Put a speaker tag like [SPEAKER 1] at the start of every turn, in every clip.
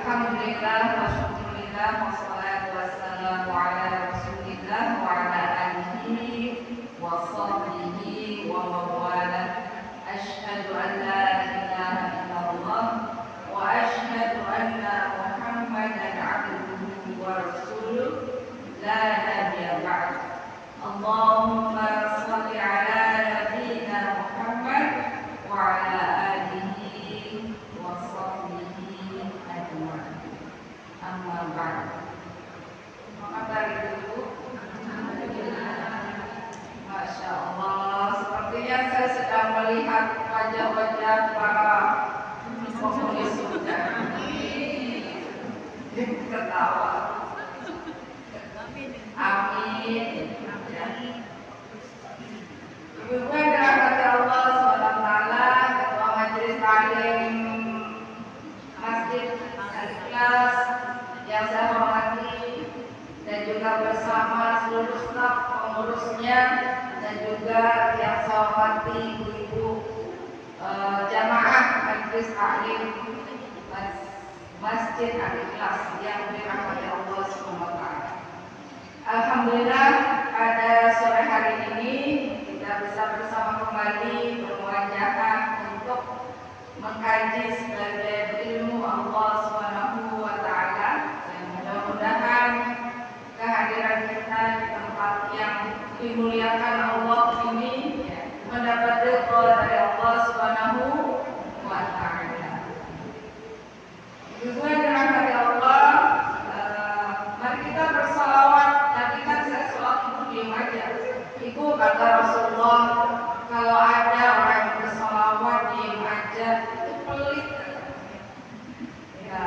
[SPEAKER 1] Alhamdulillah wa syukurillah wassalatu wassalamu ala rasulillah wa ala alihi wa sahbihi wa mawala. Asyhadu an la ilaha illallah wa asyhadu anna Muhammadan abduhu wa rasuluh la nabiyya ba'd. Allahumma shalli ala nabiyyina Muhammad wa ala alihi wa sahbihi ajma'in. Amma ba'd. Maka dari itu, Masya Allah, sepertinya saya sedang melihat wajah-wajah para penghuni surga. Ketawa. Amin. Ibu-ibu yang dirahmati Allah SWT, Ketua Majelis Taklim Masjid Al-Ikhlas yang saya hormati, dan juga bersama seluruh staf pengurusnya, dan juga yang saya hormati ibu-ibu jamaah Majelis Taklim Masjid Al-Ikhlas yang dirahmati Allah SWT. Alhamdulillah, pada sore hari ini kita bisa bersama kembali bermuajaah untuk mengkaji sebagai ilmu Allah Subhanahu wa taala. Dan mudah-mudahan kehadiran kita di tempat yang dimuliakan Allah ini mendapat ridha dari Allah Subhanahu wa taala. Ibu yang dirahmati Allah, mari kita bersalawat. Tadi kan saya sholat ibu diam aja. Ibu kata Rasulullah, kalau ada orang yang bersalawat diam aja itu pelit. Ya,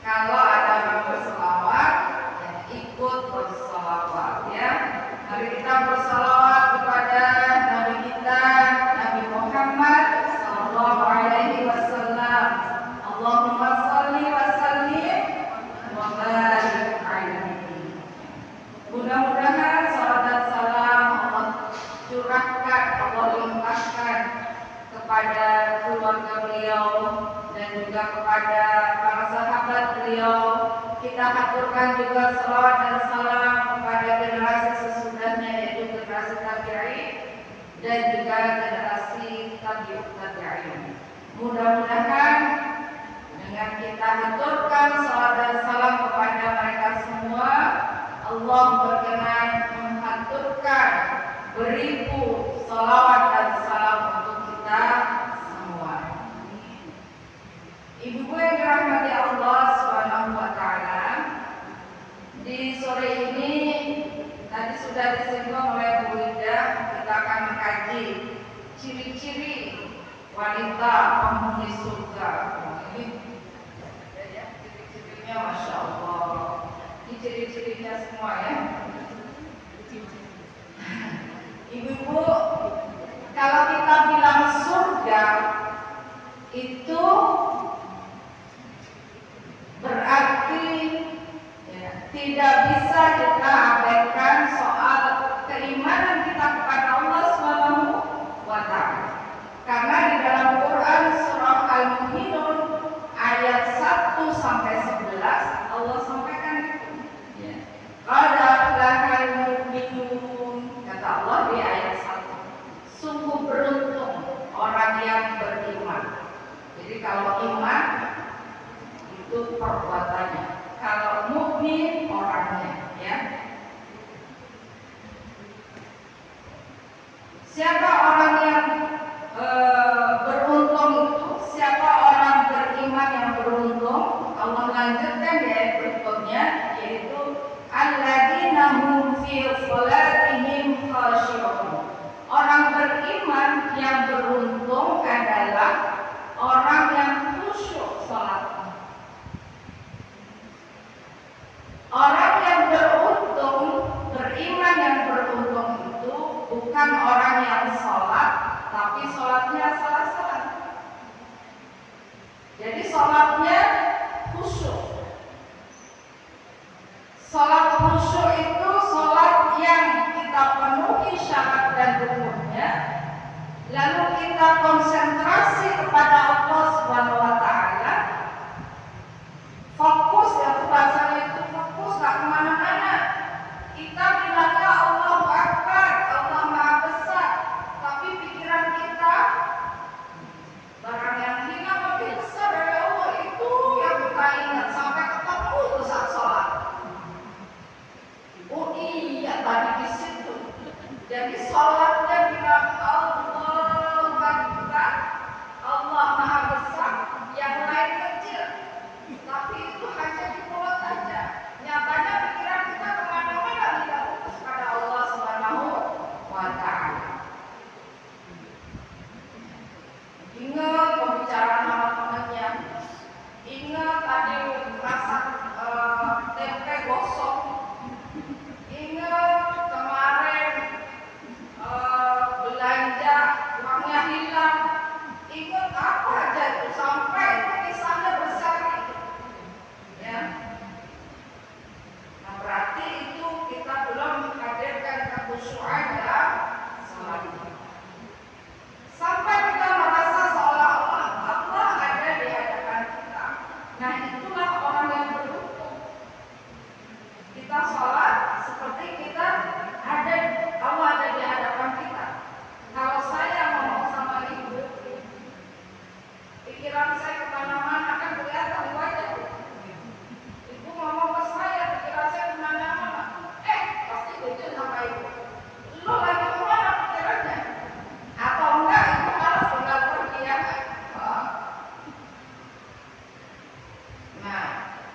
[SPEAKER 1] kalau ada orang bersalawat, ya ikut bersalawat ya. Mari kita bersalawat kepada Nabi kita, Nabi Muhammad sallallahu alaihi wasallam. Allahumma shalli wa sallim wa barik alaihi. Mudah-mudahan salam dan salam Allah curahkan, Allah limpahkan kepada keluarga beliau dan juga kepada para sahabat beliau. Kita haturkan juga salawat dan salam kepada generasi sesudahnya, yaitu generasi tabi'in dan juga generasi tabi'ut tabi'in. Mudah-mudahan dengan kita haturkan salawat dan salam kepada mereka semua, Allah berkenan menghaturkan beribu salawat dan salam untuk kita semua. Ibu-ibu yang dirahmati Allah Subhanahu wa taala, di sore ini tadi sudah disinggung oleh Bu Ida, kita akan mengkaji ciri-ciri wanita penghuni surga. Ini ya, ciri-cirinya Masya Allah. Ini ciri-cirinya semua ya. Ibu-ibu, kalau kita bilang surga itu berarti ya, tidak bisa kita abaikan soal keimanan kita kepada Allah Subhanahu wa taala. Karena di dalam Quran surah Al-Mu'minun ayat 1 sampai 11 Allah sampaikan itu. Ya. Qad aflahal mu'minun, kata Allah di ayat 1. Sungguh beruntung orang yang beriman. Jadi kalau iman itu perbuatannya, kalau mukmin orangnya, ya. Siapa orang yang beruntung itu? Siapa orang beriman yang beruntung? Allah lanjutkan di ayat berikutnya, yaitu alladzina hum fi shalatihim khashi'un. Orang beriman yang beruntung adalah orang yang khusyuk salatnya. Orang yang beruntung, beriman yang beruntung itu bukan orang yang sholat, tapi sholatnya salah-salah. Jadi sholatnya khusyuk. Sholat khusyuk itu sholat yang kita penuhi syarat dan rukunnya, lalu kita konsentrasi kepada Allah Subhanahu wa taala,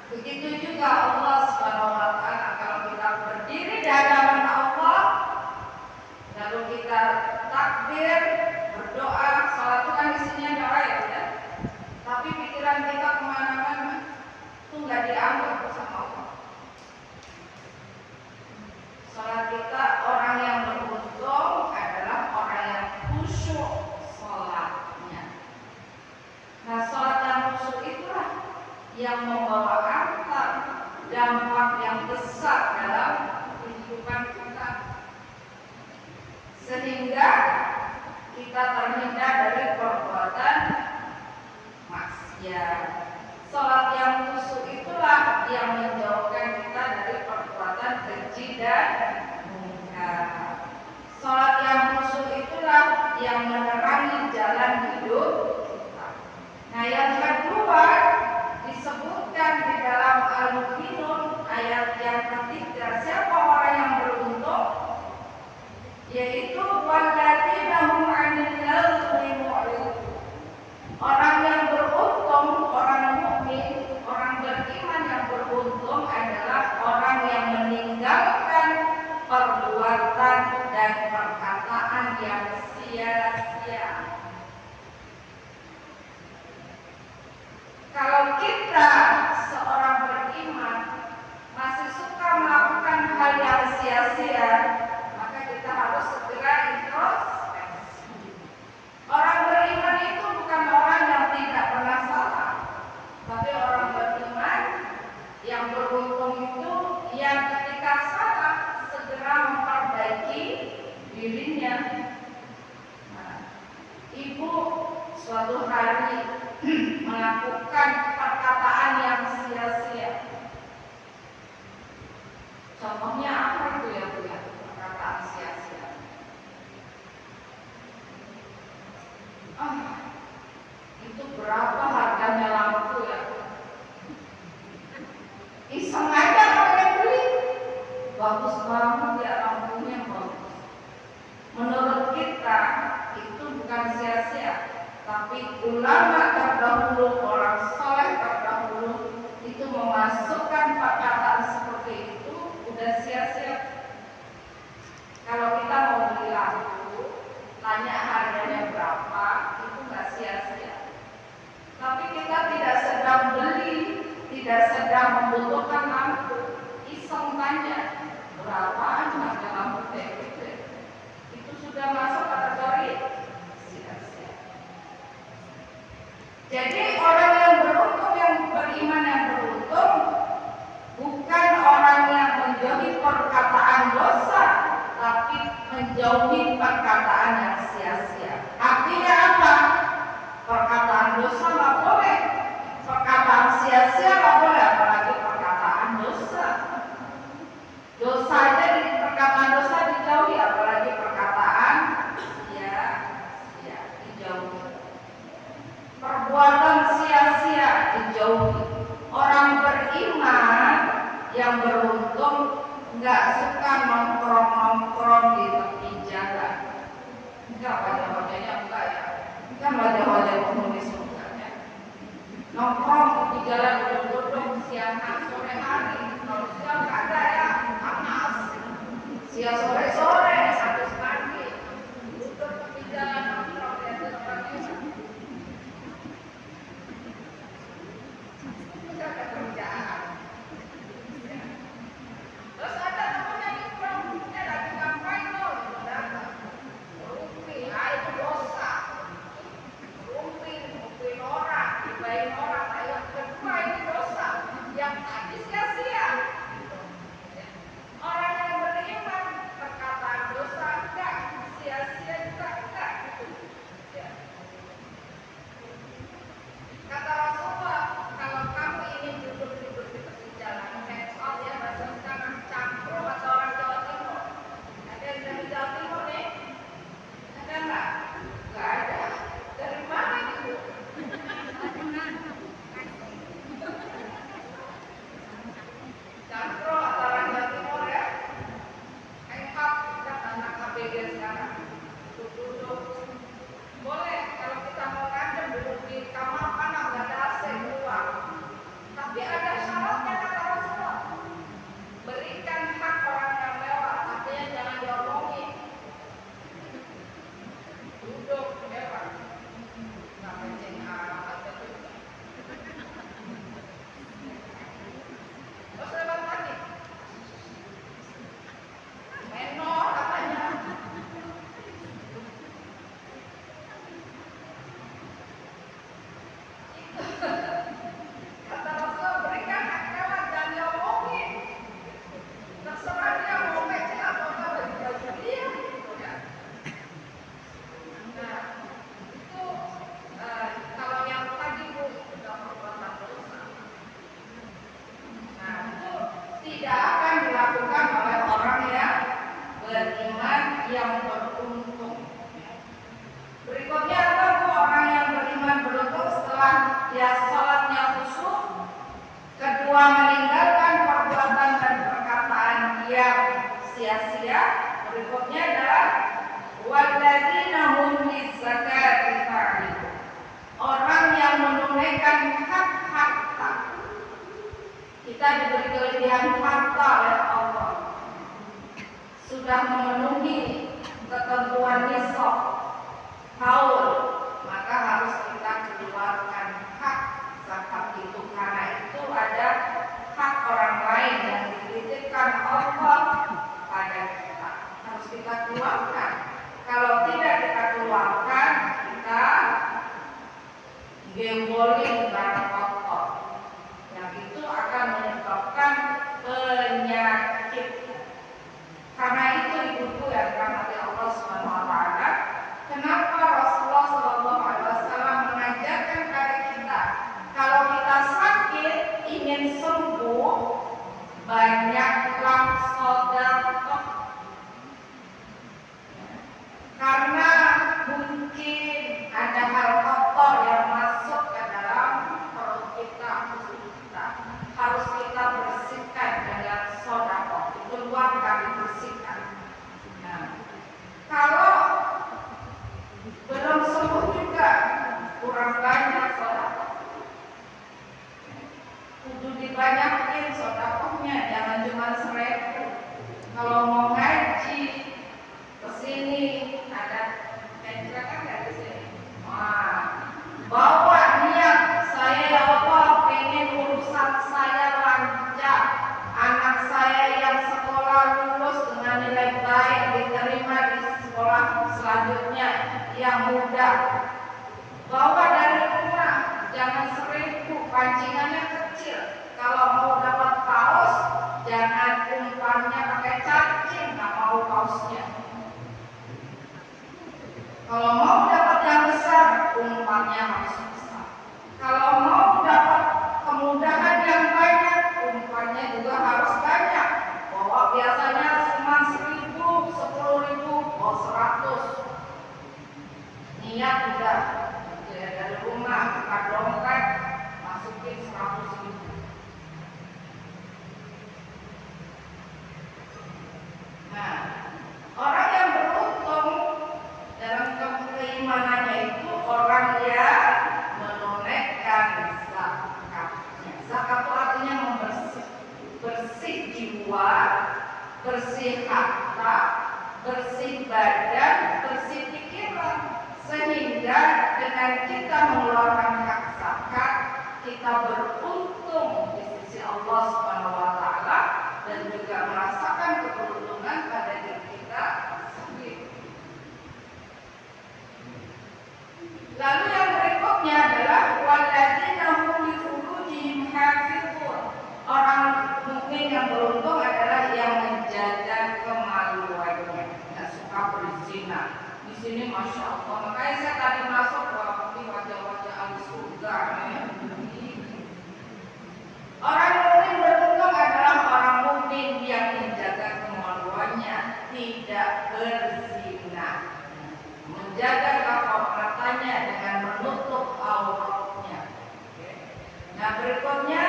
[SPEAKER 1] Begitu juga Allah Subhanahu wa taala, kalau kita berdiri di hadapan Allah lalu kita takbir, berdoa, salat itu kan isinya doa ya. Tapi pikiran kita kemana-mana itu nggak dianggap sama Allah. Salat kita, orang yang beruntung adalah orang yang khusyuk salatnya. Nah, salat yang khusyuk itulah yang membawa antar dampak yang besar dalam kehidupan kita, sehingga kita terhindar dari perbuatan maksiat. Salat yang khusyuk itulah yang menjauhkan kita dari perbuatan keji dan munkar. Salat yang khusyuk itulah yang menerangi jalan hidup kita. Nah, yang kedua disebutkan di dalam Al-Mu'minun ayat yang ketiga, siapa orang yang beruntung? Yaitu walladzina hum 'anil lagwi mu'ridun. Orang yang beruntung, orang mukmin, orang beriman yang beruntung adalah orang yang meninggalkan perbuatan dan perkataan yang sia-sia. Kalau kita seorang beriman masih suka melakukan hal yang sia-sia, maka kita harus segera introspeksi. Orang beriman itu bukan orang yang tidak pernah salah, tapi orang beriman yang beruntung itu yang ketika salah segera memperbaiki dirinya. Nah, ibu suatu hari melakukan perkataan yang sia-sia. Contohnya apa itu ya Bu ya? Perkataan sia-sia. Itu berapa harganya lampu ya? Iseng aja orang beli. Bagus banget ya lampunya, bagus. Menurut kita itu bukan sia-sia, tapi ulama terdahulu, orang soleh terdahulu itu memasukkan perkataan seperti itu udah sia-sia. Kalau kita mau beli lampu, tanya harganya berapa, itu nggak sia-sia. Tapi kita tidak sedang beli, tidak sedang membutuhkan lampu, iseng tanya berapaan harga lampu TV, itu sudah masuk kategori sia-sia. Jadi orang yang beruntung, yang beriman yang beruntung, bukan orang yang menjauhi perkataan dosa, tapi menjauhi perkataan yang sia-sia. Artinya apa? Perkataan dosa nggak boleh, perkataan sia-sia nggak boleh, apalagi perkataan dosa. Dosa aja di perkataan dosa dijauhi, apalagi perkataan sia-sia dijauhi. Perbuatan sia-sia dijauhi. Orang beriman yang beruntung nggak suka nongkrong-nongkrong di tepi jalan. Enggak, wajah-wajahnya enggak ya. Kan wajah-wajah penghuni surganya. Nongkrong di jalan duduk-duduk siang sore hari. Kalau siang nggak ada ya, panas. Siang sore-sore, satu pagi, duduk tepi jalan nongkrong di atas pagi. Enggak ada kerjaan. Terus ada temennya nongkrong, dia lagi ngapain loh? Datang. Rumpi, itu dosa. Rumpi orang, dibayin orang. Yang kedua ini dosa. Yang tadi sia-sia. Orang yang beriman perkataan dia salatnya khusyuk, kedua meninggalkan perbuatan dan perkataan yang sia-sia. Berikutnya adalah walladzina hum lizzakati fa'ilun, orang yang menunaikan hak-hak kita diberi kelebihan harta oleh Allah, sudah memenuhi ketentuan nisab haul, maka harus kita keluarkan hak zakat itu, karena itu ada hak orang lain yang dititipkan Allah pada kita, harus kita keluarkan. Kalau tidak kita keluarkan, kita gembolin barang kotor, yang itu akan menyebabkan penyakit. Karena itu ibuku yang dirahmati Allah Subhanahu wa taala, kenapa Rasulullah Shallallahu alaihi wasallam mengajarkan kepada kita kalau kita sakit ingin sembuh, banyaklah sedekah. Karena mungkin ada hal kotor yang masuk ke dalam perut kita, harus kita bersihkan dengan sedekah, dikeluarkan, dibersihkan. Nah, kalau belum sembuh juga, kurang banyak sedekah, kudu dibanyakin sedekahnya, jangan cuma 1.000. Kalau mau ngaji kesini ada silakan nggak di sini? Wah, bawa niat saya ya Allah, pengen urusan saya lancar, anak saya yang sekolah lulus dengan nilai baik diterima di sekolah selanjutnya yang mudah. Bawa dari rumah, jangan 1.000, pancingannya kecil. Kalau mau dapat kaos, jangan umpannya pakai cacing, nggak mau kaosnya. Kalau mau dapat yang besar, umpannya harus besar. Kalau mau dapat kemudahan yang banyak, umpannya juga harus banyak. Bawa biasanya cuma 1.000, 10.000, bawa 100. Niat udah dari rumah buka dompet, masukin 100.000. Nah, orang yang beruntung dalam keimanannya itu orang yang menunaikan zakatnya. Zakat itu artinya membersih, bersih jiwa, bersih harta, bersih badan, bersih pikiran, sehingga dengan kita mengeluarkan hak zakat, kita beruntung di sisi Allah Subhanahu wa taala dan juga merasakan keberuntungan pada diri kita sendiri. Lalu yang berikutnya adalah walladzina hum li furujihim hafizun. Orang mukmin yang beruntung adalah yang menjaga kemaluannya, tidak suka berzina. Di sini masya Allah, makanya saya tadi masuk di wajah-wajah ahli surga. Orang mukmin beruntung adalah orang mukmin yang menjaga kemaluannya, tidak berzina, menjaga kehormatannya dengan menutup auratnya. Nah, berikutnya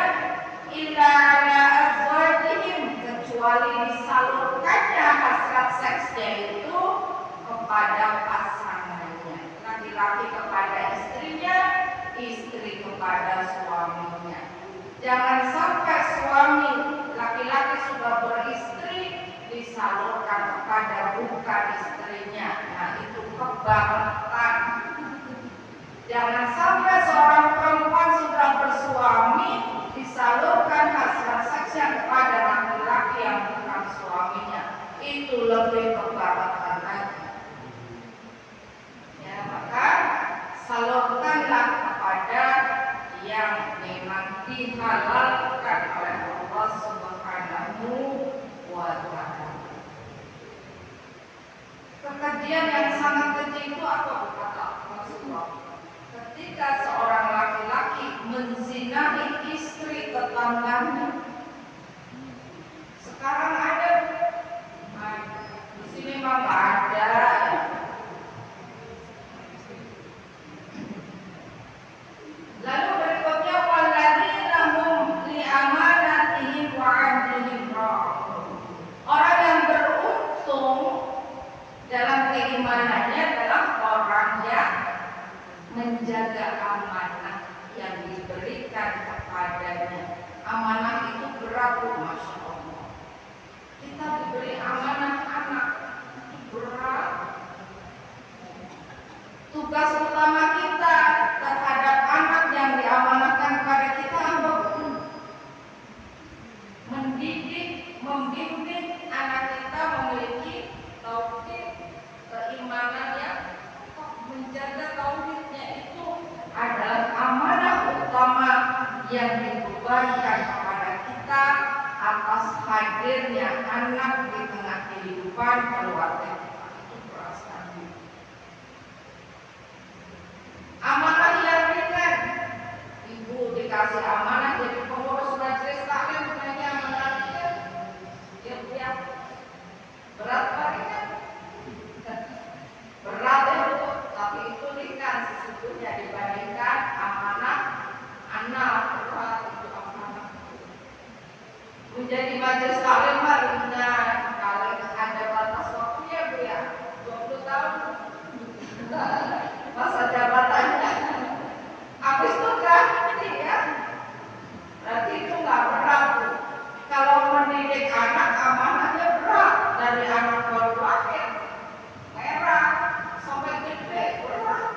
[SPEAKER 1] illa ala azwajihim, kecuali disalurkannya hasrat seksnya itu kepada pasangannya, laki-laki kepada istrinya, istri kepada suaminya. Jangan sampai suami laki-laki sudah beristri disalurkan kepada bukan istrinya. Nah, itu kebangetan. Jangan sampai seorang perempuan sudah bersuami disalurkan hasrat seksnya kepada laki-laki yang bukan suaminya. Itu lebih kebangetan lagi. Ya, maka salurkanlah kepada yang memang dihalalkan oleh Allah Subhanahu wa taala. Kekejian yang sangat keji itu apa kata Rasulullah? Ketika seorang laki-laki menzinahi istri tetangganya. Sekarang ada, di sini memang ada. Lalu Masya Allah. Kita diberi amanah anak, berat. Tugas utama kita terhadap anak yang diamanahkan kepada kita apa? Mendidik, membimbing anak kita memiliki tauhid, keimanan yang menjaga tauhidnya itu adalah amanah utama yang dibebankan kepada kita atas hadirnya anak di tengah kehidupan keluarga kita. Itu berasa. Amanah yang ringan, ibu dikasih amanah jadi pengurus majelis taklim, bukannya amanah ringan, ya berat ringan, berat ya betul, tapi itu ringan sesungguhnya dibandingkan amanah anak berat itu amanah. Menjadi majelis taklim ringan, kalau ada batas waktunya bu ya 20 tahun. Masa jabatannya habis itu ganti ya, berarti itu nggak berat. Kalau mendidik anak amanahnya berat, dari anak baru lahir merah sampai gede berat.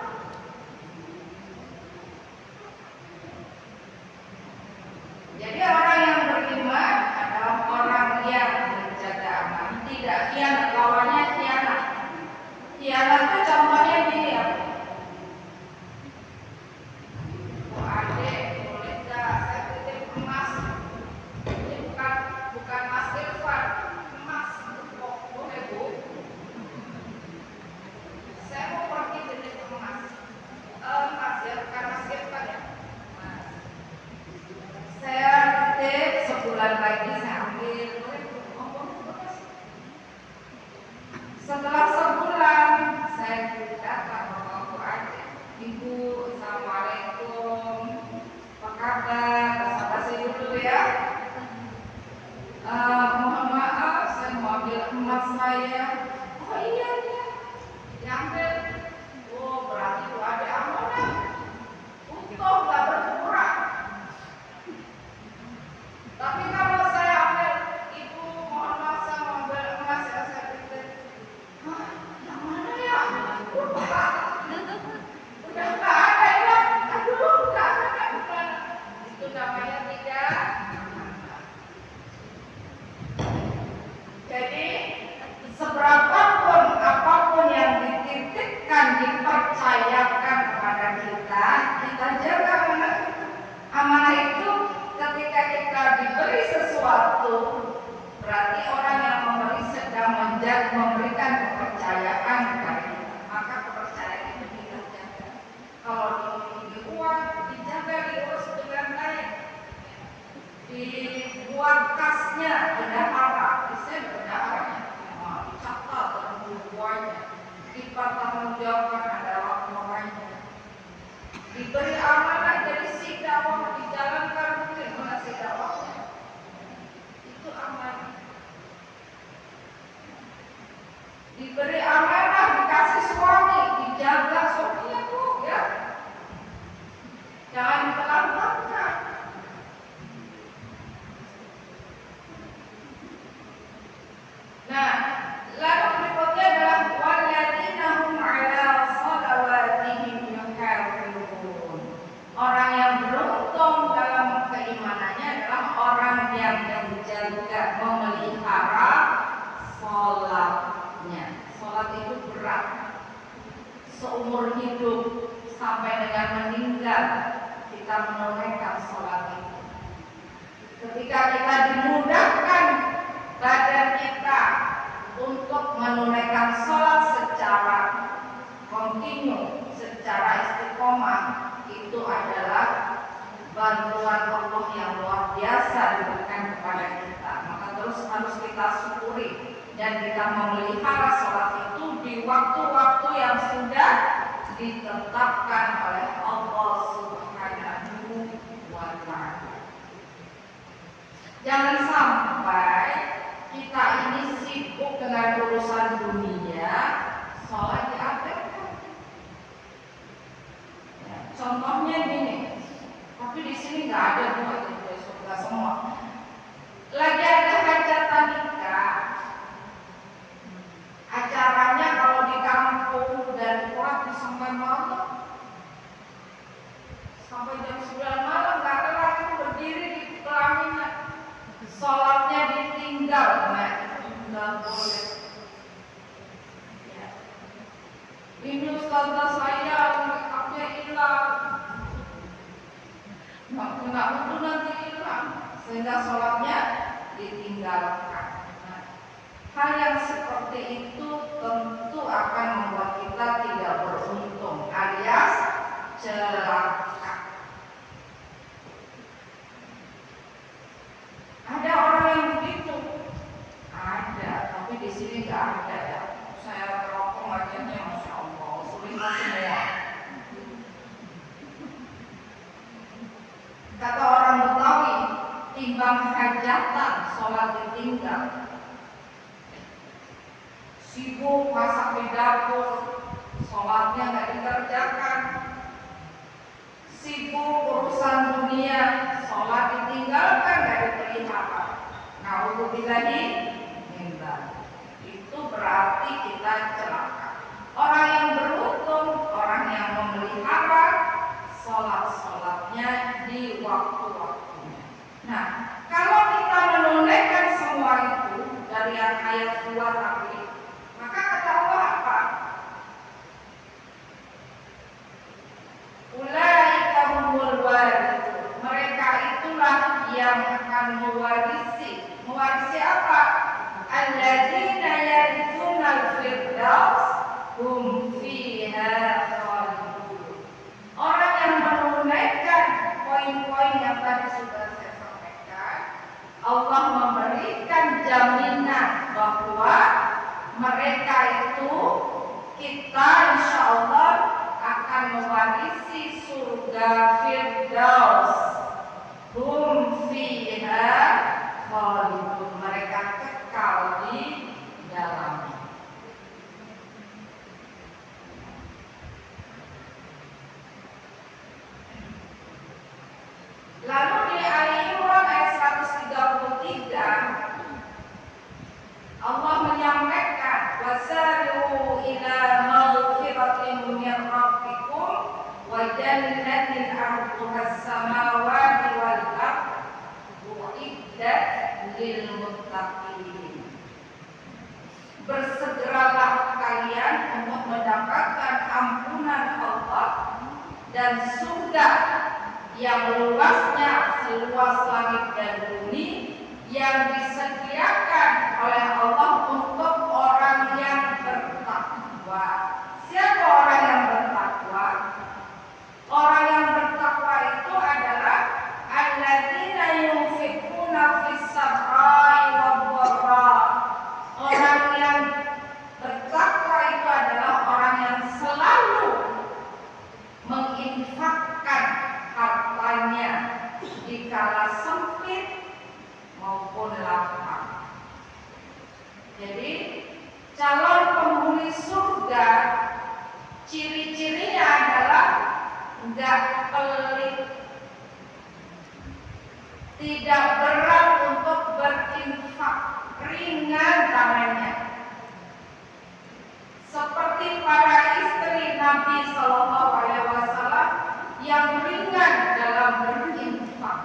[SPEAKER 1] Jadi orang yang beriman adalah orang yang menjaga amanah, tidak khianat. Lawannya khianat. Khianat itu contohnya gini ya, adik, boleh nggak saya titip emas? Ini bukan Mas Irfan, emas. Oh, boleh bu? Saya mau pergi titip emas. Mas ya, bukan Mas Irfan ya. Mas. Saya titip sebulan lagi saya ambil. Boleh bu? Oh, boleh. Setelah sebulan saya datang ke adik. Ibu, assalamualaikum, apa kabar? Basa-basi dulu ya. Mohon maaf, saya mau ambil emas saya. Oh iya, diambil. Oh berarti itu ada amanah. Utuh nggak berkurang. Tapi kalau saya ambil, ibu mohon maaf saya mau ambil emas ya, saya pikir, yang mana ya? Udah nggak ada ya, aduh nggak ada, bukan. Itu namanya tidak. Jadi seberapapun apapun yang dititipkan, dipercayakan kepada kita, kita jaga amanah itu. Amanah itu ketika kita diberi sesuatu, berarti orang yang memberi sedang memberikan kepercayaan kepada kita, maka kepercayaan itu kita jaga. Kalau dimiliki uang, dijaga, diurus dengan baik, dibuat kasnya, bendahara, bisa bendaharanya, dicatat dalam bukuannya, dipertanggungjawabkan adalah orangnya. Diberi amanah jadi sidawah, dijalankan mungkin mana sidawahnya, itu amanah. Diberi amanah, dikasih suami, dijaga suaminya bu ya, jangan ditelantarkan. Nah, lalu berikutnya adalah walladzina hum 'ala shalawatihim yuhafizun. Orang yang beruntung dalam keimanannya adalah orang yang menjaga, memelihara salatnya. Salat itu berat. Seumur hidup sampai dengan meninggal kita menunaikan salat itu. Ketika kita dimudahkan badan kita untuk menunaikan sholat secara kontinu, secara istiqomah, itu adalah bantuan Allah yang luar biasa diberikan kepada kita. Maka terus harus kita syukuri dan kita memelihara sholat itu di waktu-waktu yang sudah ditetapkan oleh Allah Subhanahu wa Ta'ala. Jangan sampai kita ini sibuk dengan urusan dunia, sholat diabaikan. Ya, contohnya gini, tapi di sini nggak ada buat itu surga semua. lagi ada hajatan nikah, acaranya kalau di kampung dan pulang sampai malam, sampai jam 9 malam, nggak kelar itu berdiri di pelaminan, sholatnya ditinggal, nah itu nggak boleh. Ya. Ini ustazah saya makeupnya hilang, nggak butuh nanti hilang, sehingga sholatnya ditinggalkan. Nah, hal yang seperti itu tentu akan membuat kita tidak beruntung alias celaka. Ada orang yang begitu? Ada, tapi di sini nggak ada ya. Saya rokok wajahnya, masya Allah, selingkuh semua. Kata orang Betawi, timbang hajatan, sholat ditinggal. Sibuk masak di dapur, sholatnya nggak dikerjakan. Sibuk urusan dunia, sholat ditinggalkan, nggak dipelihara. Na'udzubillahi min dzalik. Itu berarti kita celaka. Orang yang beruntung, orang yang memelihara sholat-sholatnya di waktu-waktunya. Nah, kalau kita menunaikan semua itu dari ayat 2 tadi, maka kata Allah apa? Ulaika humul warithun. Mereka itulah yang akan mewarisi. Mewarisi apa? Alladzina yarithunal firdaus hum fiha khalidun. Orang yang menunaikan poin-poin yang tadi sudah saya sampaikan, Allah memberikan jaminan bahwa mereka itu, kita insya Allah akan mewarisi surga Firdaus. Hum fiha khalidun. Mereka kekal di dalamnya. Lalu di Ali Imran ayat 133 Allah menyampaikan wasari'u ila maghfiratin min rabbikum wa jannatin 'arduhas samawati wal ardu uiddat lil muttaqin. Bersegeralah kalian untuk mendapatkan ampunan Allah dan surga yang luasnya seluas langit dan bumi, yang disediakan oleh Allah untuk orang yang bertakwa. Siapa orang yang bertakwa? Orang yang bertakwa itu adalah alladzina yunfiquna fis sarra'i wad dharra. Orang yang bertakwa itu adalah orang yang selalu menginfakkan hartanya di kala sempit maupun lapang. Jadi calon penghuni surga ciri-cirinya adalah enggak pelit, tidak berat untuk berinfak, ringan tangannya. Seperti para istri Nabi Shallallahu Alaihi Wasallam yang ringan dalam berinfak,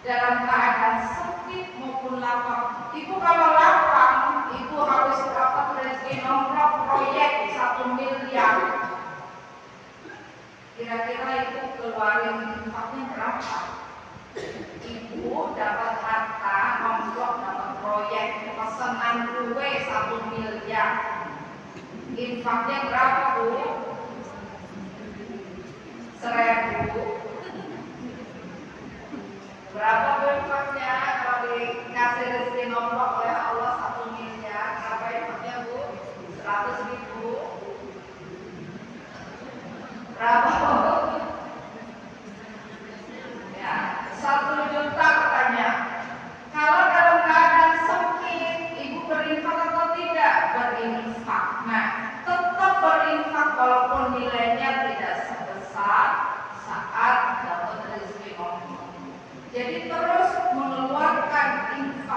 [SPEAKER 1] dalam keadaan sempit maupun lapang. Ibu kalau lapang, ibu harus dapat rezeki nomor proyek 1 miliar. Kira-kira itu keluarin infaknya berapa? Ibu dapat harta, nomor dapat proyek, pesanan kue 1 miliar. Infaknya berapa, Bu? 1.000. Berapa infaknya kalau dikasih rezeki nomor oleh Allah 1 miliar? Berapa infaknya, Bu? 100.000. Berapa, Bu? Ya, 1 juta katanya. Kalau dalam keadaan sempit, ibu berinfak atau tidak? Berinfak. Nah, tetap berinfak walaupun nilainya tidak sebesar saat dapat rezeki nomor. Jadi terus mengeluarkan infak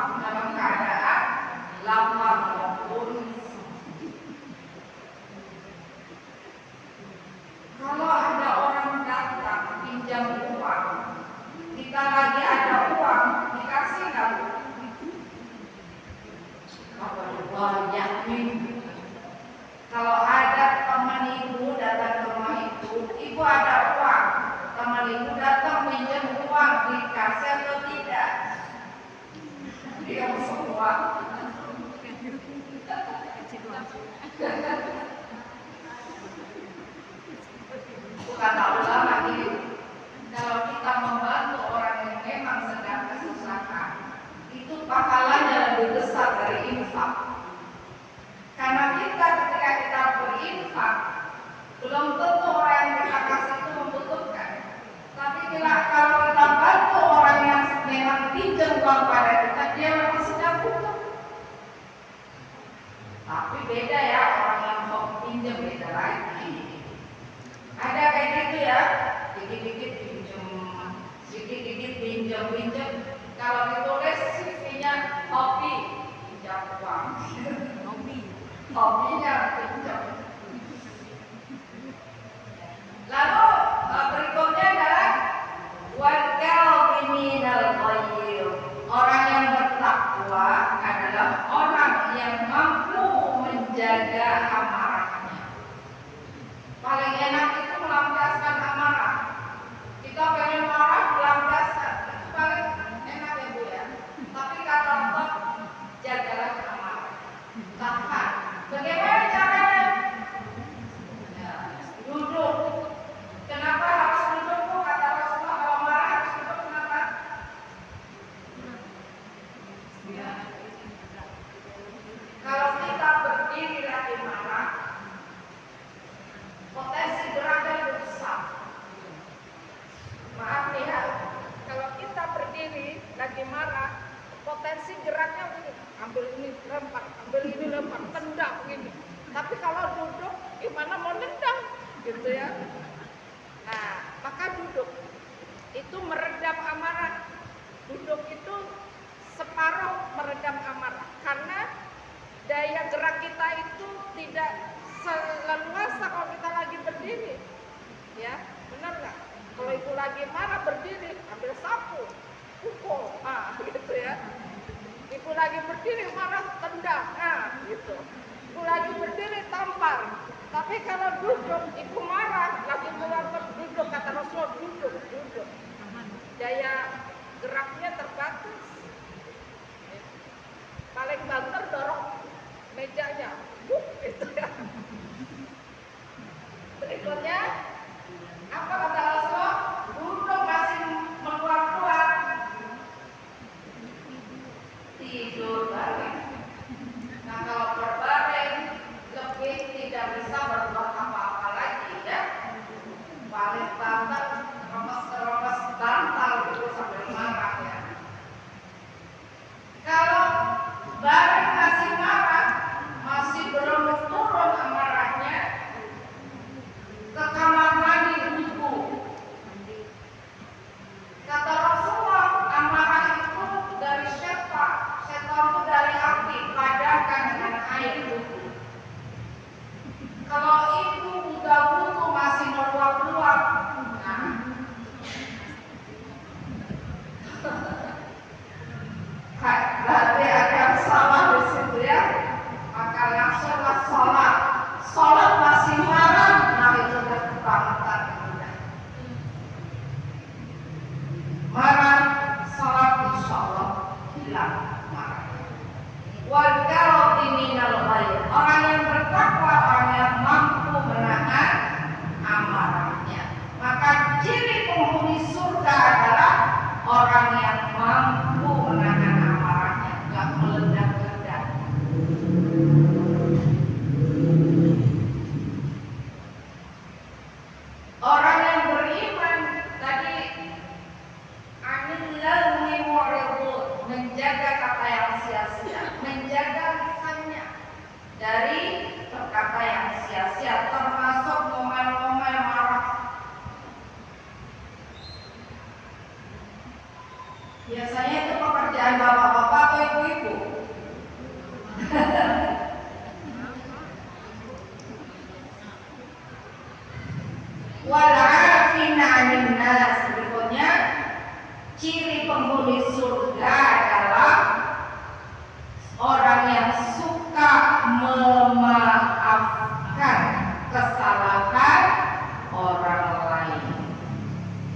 [SPEAKER 1] pinjam-pinjam. Kalau ditulis CV-nya hobi, pinjam uang. Hobinya pinjam. Lalu berikutnya adalah wal-kadhiminal ghaidh. Orang yang bertakwa adalah orang yang mampu menjaga amarahnya. Paling enak itu melampiaskan amarah. Kita pengen marah, melampiaskan, itu paling enak ya Bu ya. Tapi kata Allah, jagalah amarah. Tahan. Bagaimana caranya? Ya, duduk. Kenapa harus duduk Bu? Kata Rasulullah, kalau marah harus duduk, kenapa? Ya. Kalau kita berdiri lagi marah, potensi geraknya lebih besar. Maaf nih ya, kalau kita berdiri lagi marah, potensi geraknya begini, ambil ini lempar, ambil ini lempar, tendang begini. Tapi kalau duduk, gimana mau nendang, gitu ya? Nah, maka duduk itu meredam amarah. Duduk itu separuh meredam amarah, karena daya gerak kita itu tidak seleluasa kalau kita lagi berdiri, ya benar nggak? Kalau ibu lagi marah berdiri, ambil sapu, pukul, gitu ya. Ibu lagi berdiri marah, tendang, gitu. Ibu lagi berdiri, tampar. Tapi kalau duduk, ibu marah, lagi keluar duduk, kata Rasulullah, duduk. Daya geraknya terbatas. Paling banter dorong mejanya, gitu ya. Berikutnya, apa kata Rasulullah? Duduk masih menguap-uap, tidur balik. Nah kalau berbaring lebih tidak bisa berbuat apa-apa lagi ya. Paling bantal, keromas bantal gitu sambil marah ya. Kalau baring masih marah, masih belum turun amarahnya, ke kamar mandi ibu. Kata Rasulullah, amarah itu dari setan itu dari api, padamkan dengan air wudhu. Kalau ibu udah wudhu masih meluap-luap, berarti ada yang salah di situ ya. Maka langsunglah sholat. Sholat masih marah, nah itu kebangetan. Marah, sholat insya Allah hilang marah. Wal kadhiminal ghaidh. Orang yang bertakwa, orang yang mampu menahan amarahnya. Maka ciri penghuni surga adalah orang yang mampu menahan amarahnya, enggak meledak-ledak. Orang yang beriman tadi anillahi mu'ridun, menjaga kata yang sia-sia, menjaga lisannya dari perkata yang sia-sia, termasuk ngomel-ngomel marah. Biasanya itu pekerjaan bapak-bapak atau ibu-ibu. Wal'afina 'anil nas. Berikutnya, ciri penghuni surga adalah orang yang suka memaafkan kesalahan orang lain.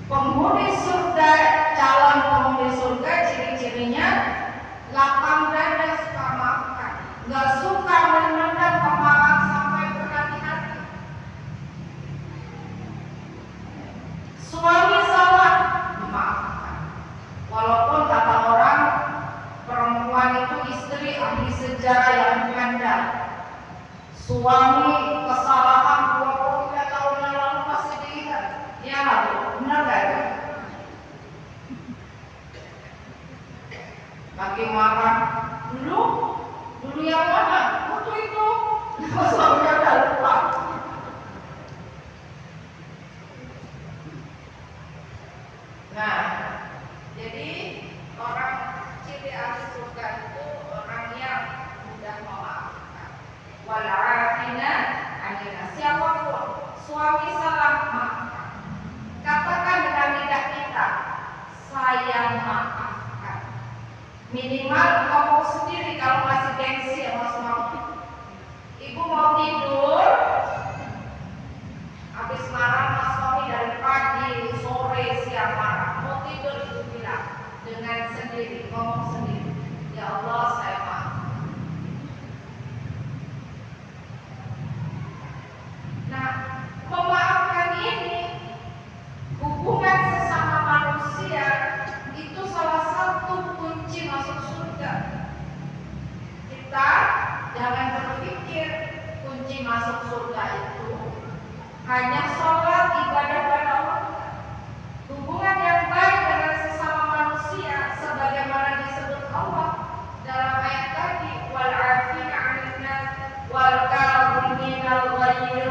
[SPEAKER 1] Penghuni surga, calon penghuni surga, ciri-cirinya lapang dada, suka maafkan, nggak suka menendam kemarahan sampai berhati-hati. Suami salah, dimaafkan. Walaupun kata orang perempuan itu istri ahli sejarah yang handal. Suami kesalahan 23 tahun yang lalu masih diingat. Ya lalu, benar gak ya? Lagi marah, dulu yang mana? Waktu itu, suaminya udah lupa. Nah, jadi memaafkan. Minimal ngomong sendiri kalau masih gengsi sama suami. Ibu mau tidur, habis marah mas suami dari pagi, sore, siang marah. Mau tidur ibu bilang dengan sendiri, ngomong sendiri. Ya Allah, saya maaf. Nah, memaafkan ini hubungan sesama manusia itu salah satu kunci masuk surga. Kita jangan berpikir kunci masuk surga itu hanya sholat, ibadah pada Allah. Hubungan yang baik dengan sesama manusia sebagaimana disebut Allah dalam ayat tadi, wal 'afina 'anil nas wal kaazimina al-ghayz,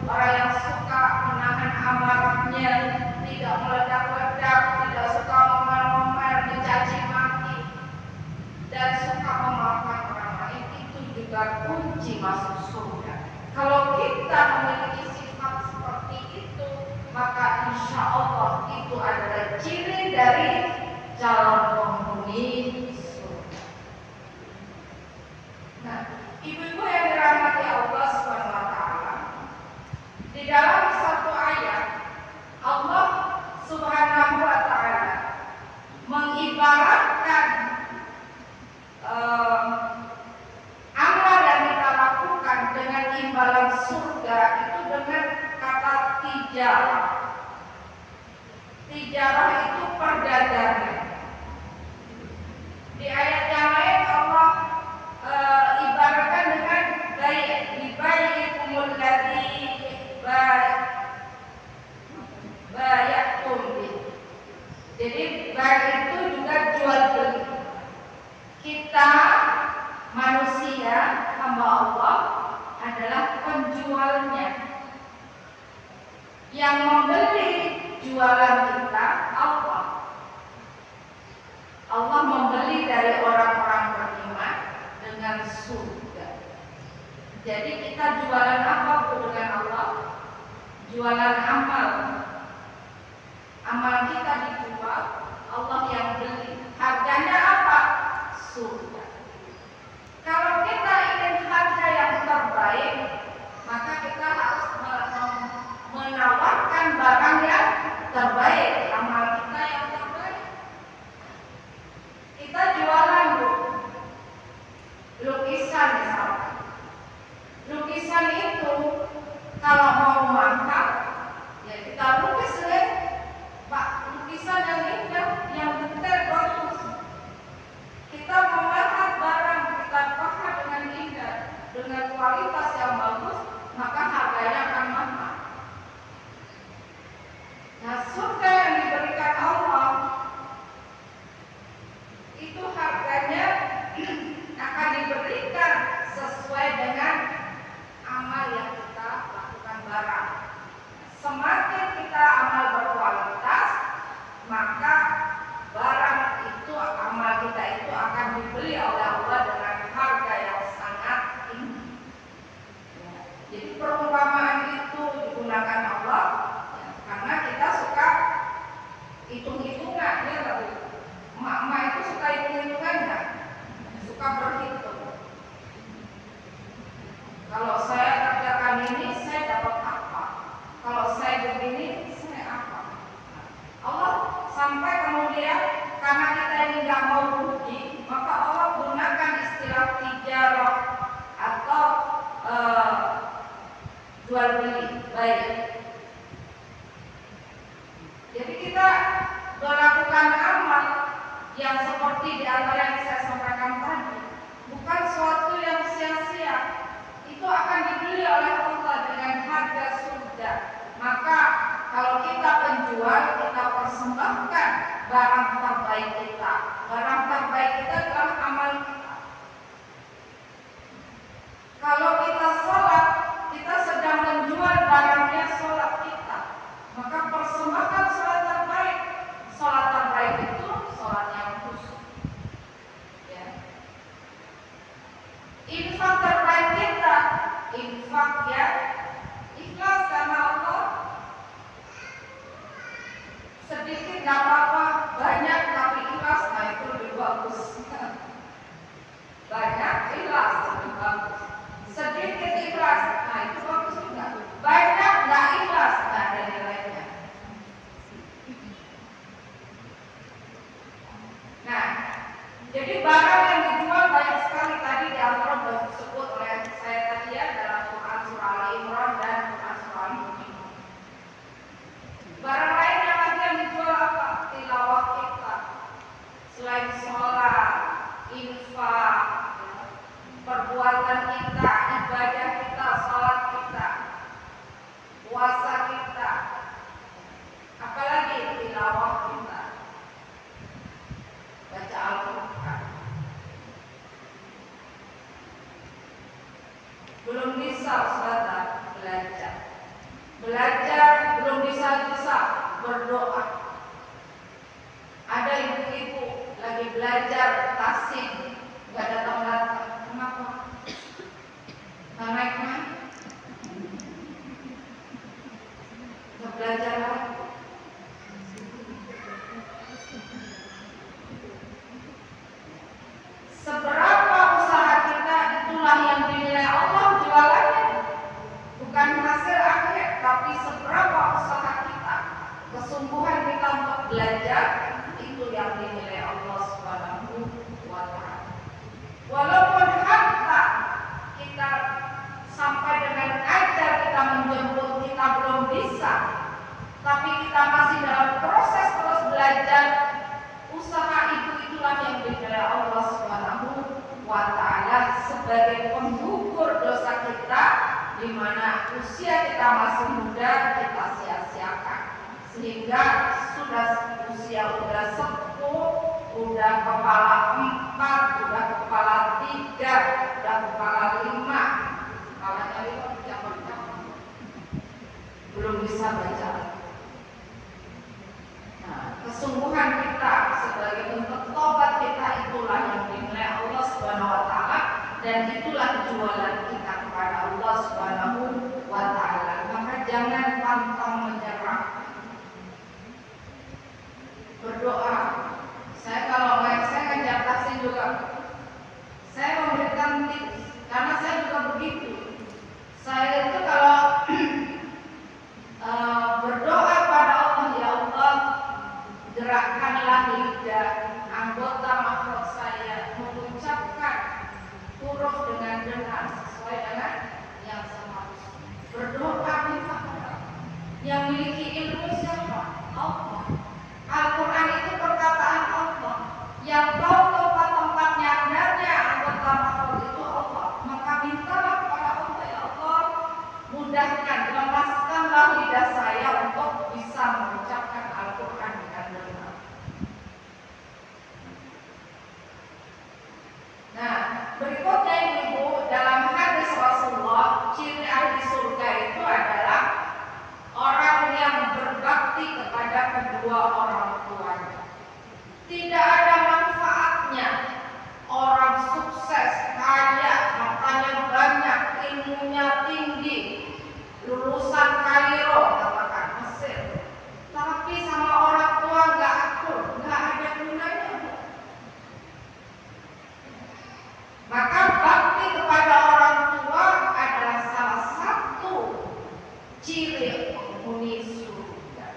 [SPEAKER 1] orang yang suka menahan amarahnya, tidak meledak-ledak, tidak suka ngomel-ngomel, mencaci maki, dan suka memaafkan orang lain, itu juga kunci masuk surga. Kalau kita memiliki sifat seperti itu, maka insya Allah itu adalah ciri dari calon penghuni surga. Nah, ibu-ibu yang dirahmati Allah Subhanahu wa Ta'ala, di dalam satu ayat Allah Subhanahu wa Ta'ala mengibaratkan amal yang kita lakukan dengan imbalan surga itu dengan kata tijarah. Tijarah itu perdagangan. Di ayat yang lain Allah ibaratkan dengan bai'ikumul ladzi bayatum. Jadi baik itu juga jual beli. Kita manusia hamba Allah adalah penjualnya. Yang membeli jualan kita Allah. Allah membeli dari orang-orang beriman dengan surga. Jadi kita jualan apa dengan Allah? Jualan amal. Amal kita dijual, Allah yang beli. Harganya apa? Surga. Kalau kita ingin harga yang terbaik, maka kita harus menawarkan barang yang terbaik, amal kita yang terbaik. Kita jualan lukisan misalkan. Lukisan itu kalau mau mahal, ya kita lukis deh, Pak, lukisan yang indah, yang detail bagus. Kita melihat barang, kita pakai dengan indah, dengan kualitas yang bagus, maka harganya akan mahal. Nah, surga yang diberikan Allah itu harganya akan diberikan sesuai dengan amal yang kita lakukan barang. Semakin kita amal berkualitas, maka barang itu, amal kita itu akan dibeli oleh Allah dengan harga yang sangat tinggi. Jadi perumpamaan itu digunakan Allah karena kita suka hitung-hitungan, ya tapi emak-emak itu suka hitung-hitungan nggak? Suka berhitung. Kalau saya kerjakan ini, saya dapat apa? Kalau saya begini, saya apa? Allah sampai kemudian karena kita ini nggak mau rugi, maka Allah gunakan istilah tijarah atau jual beli baik. Jadi kita melakukan amal yang seperti di antara yang saya sampaikan tadi, bukan suatu yang sia-sia. Itu akan dibeli oleh Allah dengan harga surga. Maka kalau kita penjual, kita persembahkan barang terbaik kita. Barang terbaik kita adalah amal kita. Kalau kita sholat, kita sedang menjual barangnya sholat kita. Maka persembahkan sholat terbaik. Sholat terbaik itu sholat yang khusyuk. Ya. Infak terbaik kita, infak ya ikhlas karena Allah. Sedikit gak apa-apa, banyak tapi ikhlas Jadi barang yang dijual banyak sekali tadi di antara sudah disebut oleh saya tadi ya dalam Quran surah Al-Imran dan Quran surah Al-Mu'minun. Barang lainnya lagi yang dijual apa? Tilawah kita, selain sholat, infak, perbuatan kita, ibadah kita, sholat kita, puasa kita, apalagi tilawah kita, baca Al-Quran. Belum bisa saudara belajar belum bisa berdoa. Ada ibu-ibu lagi belajar tasik nggak datang, kenapa? Nggak naik nggak belajar lagi. Seberapa usaha kita itulah yang dinilai Allah jualannya, bukan hasil akhir, tapi seberapa usaha kita, kesungguhan kita untuk belajar, itu yang dinilai Allah Subhanahu wa Ta'ala. Walaupun hatta kita sampai dengan ajal kita menjemput kita belum bisa, tapi kita masih dalam proses terus belajar, usaha itulah yang dinilai Allah Subhanahu wa Ta'ala sebagai penggugur dosa kita, di mana usia kita masih muda kita sia-siakan, sehingga sudah usia udah sepuh, udah kepala 4, udah kepala 3, udah kepala 5, kepalanya 5 jangan belum bisa baca. Nah, kesungguhan kita sebagai bentuk tobat kita itulah yang dinilai Allah Subhanahu wa Ta'ala, dan itulah jualan kita kepada Allah Subhanahu wa Ta'ala. Maka jangan pantang menyerah. Berdoa. Kalau saya ngajak taksi juga, saya memberikan tips karena saya juga begitu. Saya itu kalau berdoa pada Allah, ya Allah, gerakkanlah lidah anggota makhluk saya mengucapkan huruf dengan benar sesuai dengan yang seharusnya. Berdoa minta kepada yang memiliki ilmu siapa? Allah. Al-Quran itu perkataan Allah. Yang tahu tempat-tempat nyandarnya anggota makhluk itu Allah. Maka mintalah kepada Allah, ya Allah, mudahkan, lemaskanlah lidah saya untuk bisa mengucapkan Al-Quran dengan benar. Nah, berikutnya ibu, dalam hadis Rasulullah, ciri ahli surga itu adalah orang yang berbakti kepada kedua orang tuanya. Tidak ada manfaatnya orang sukses, kaya, hartanya banyak, ilmunya tinggi, lulusan Kairo, katakan Mesir, tapi sama orang tua nggak akur, nggak ada gunanya. Maka bakti kepada orang tua adalah salah satu ciri penghuni surga.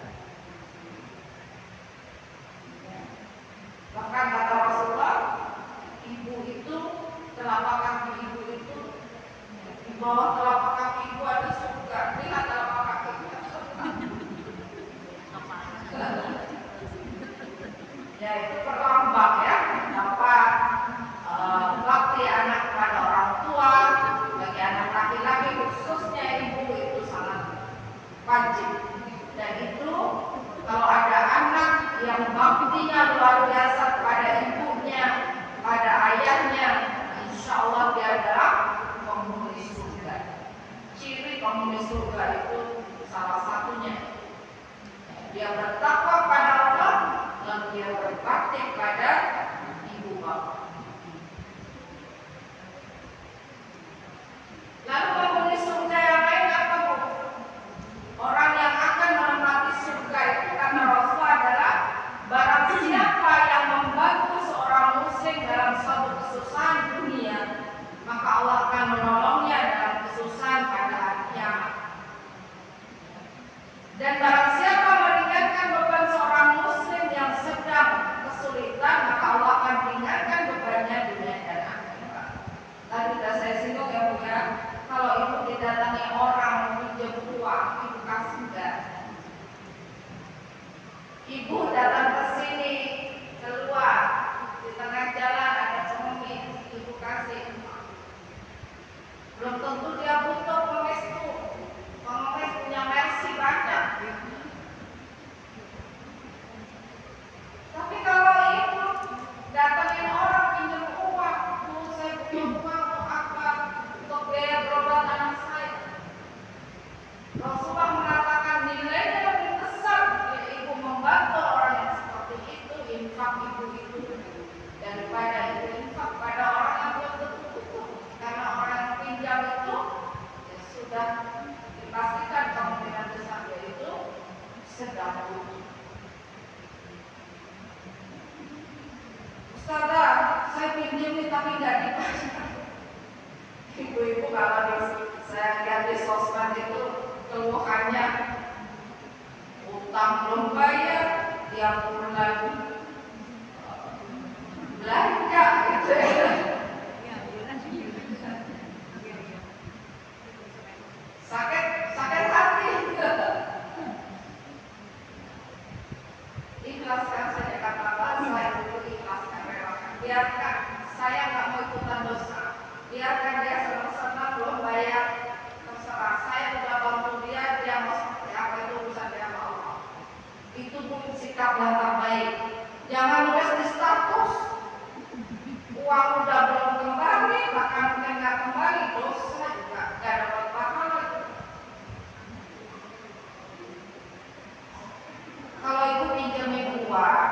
[SPEAKER 1] saya pinjam nih tapi nggak dibayar. Ibu-ibu kalau saya lihat di sosmed itu keluhannya utang belum bayar, tiap bulan belanja gitu ya. Sakit hati. Ikhlaskan saja kata Allah, saya itu ikhlaskan, relakan. Biarkan saya nggak mau ikutan dosa. Biarkan dia senang-senang belum bayar, terserah. Saya udah bantu dia mau seperti apa itu urusan dia sama Allah. Itu pun sikap yang terbaik. Jangan nulis di status uang udah belum kembali, bahkan mungkin nggak kembali, dosa juga nggak dapat pahala. Kalau ibu pinjamin uang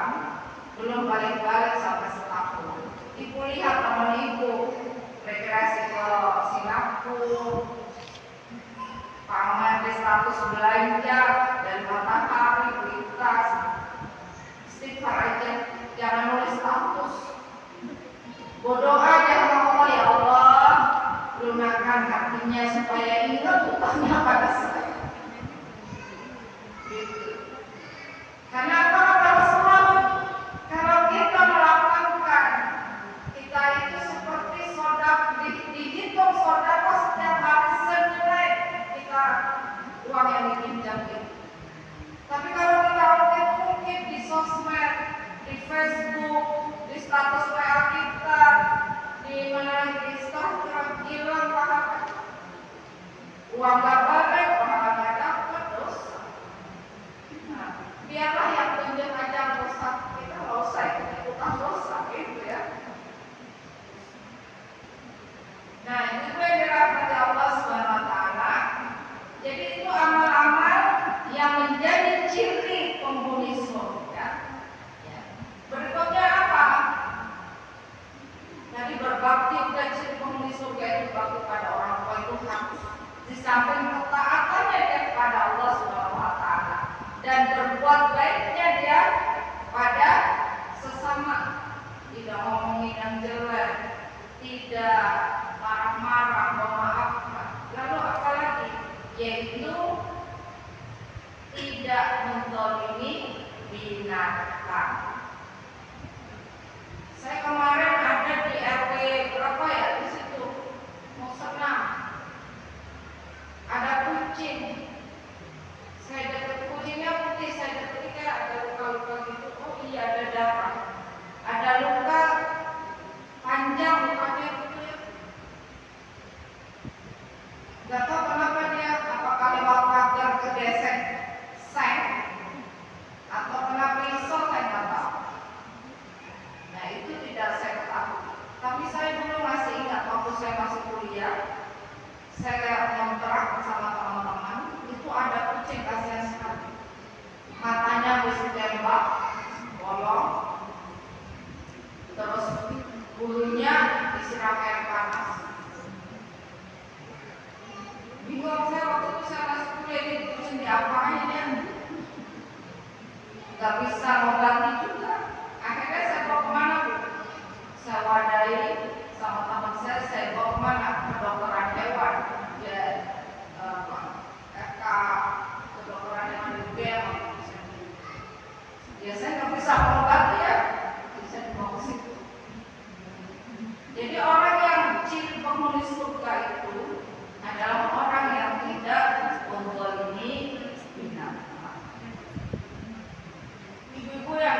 [SPEAKER 1] belum balik-balik sampai setahun, ibu lihat teman ibu rekreasi ke Singapura, pamer di status belanja dan matahari, beli tas, istighfar aja, jangan nulis status. Berdoa aja sama Allah, ya Allah, lunakan hatinya supaya ingat utangnya pada saya. Karena apa kata Rasulullah? Kalau kita melakukan, kita itu seperti dihitung sodako setiap hari senilai kita uang yang dipinjam itu. Tapi kalau kita ungkit di sosmed, di Facebook, di status WA kita, di mana di Instagram, hilang pahala. Uang gak balik, pahala gak dapat, dosa. Nah, biarlah yang pinjam aja dosa, kita nggak usah ikut-ikutan dosa gitu ya. Nah, itu yang dirahmati Allah SWT. Jadi itu amal-amal yang menjadi ciri penghuni surga. Ya. Berikutnya apa? Jadi berbakti udah ciri penghuni surga itu berbakti pada orang tua itu harus di samping ketaatannya dia kepada Allah SWT dan berbuat baiknya dia pada sesama, tidak ngomongin yang jelek, tidak marah-marah, memaafkan. Lalu apalagi? Yaitu tidak menzalimi binatang. Saya kemarin ada di RW berapa ya di situ, mau senam, ada kucing. Saya deket kucingnya putih, saya deket kayak ada luka-luka gitu. Oh iya, ada darah, ada luka panjang lukanya gitu ya. Gak tahu kenapa dia, apakah lewat pagar kegesek seng atau kena pisau, saya nggak tahu. Nah itu tidak saya ketahui. Tapi saya dulu masih ingat waktu saya masih kuliah, saya ngontrak bersama teman-teman, itu ada kucing kasihan sekali. Matanya bisa tembak, bolong, terus bulunya disiram air panas. Bingung saya waktu itu, saya masih kuliah, ini kucing diapain ya? Gak bisa ngobati juga. Akhirnya saya bawa kemana Bu? Saya wadai sama teman saya bawa kemana? Ke dokteran hewan. Ya, FK kedokteran hewan di UGM. Ya saya nggak bisa mengobati ya, bisa dibawa ke situ. Jadi orang yang ciri penghuni surga itu adalah orang yang tidak menzalimi binatang. Ibu-ibu yang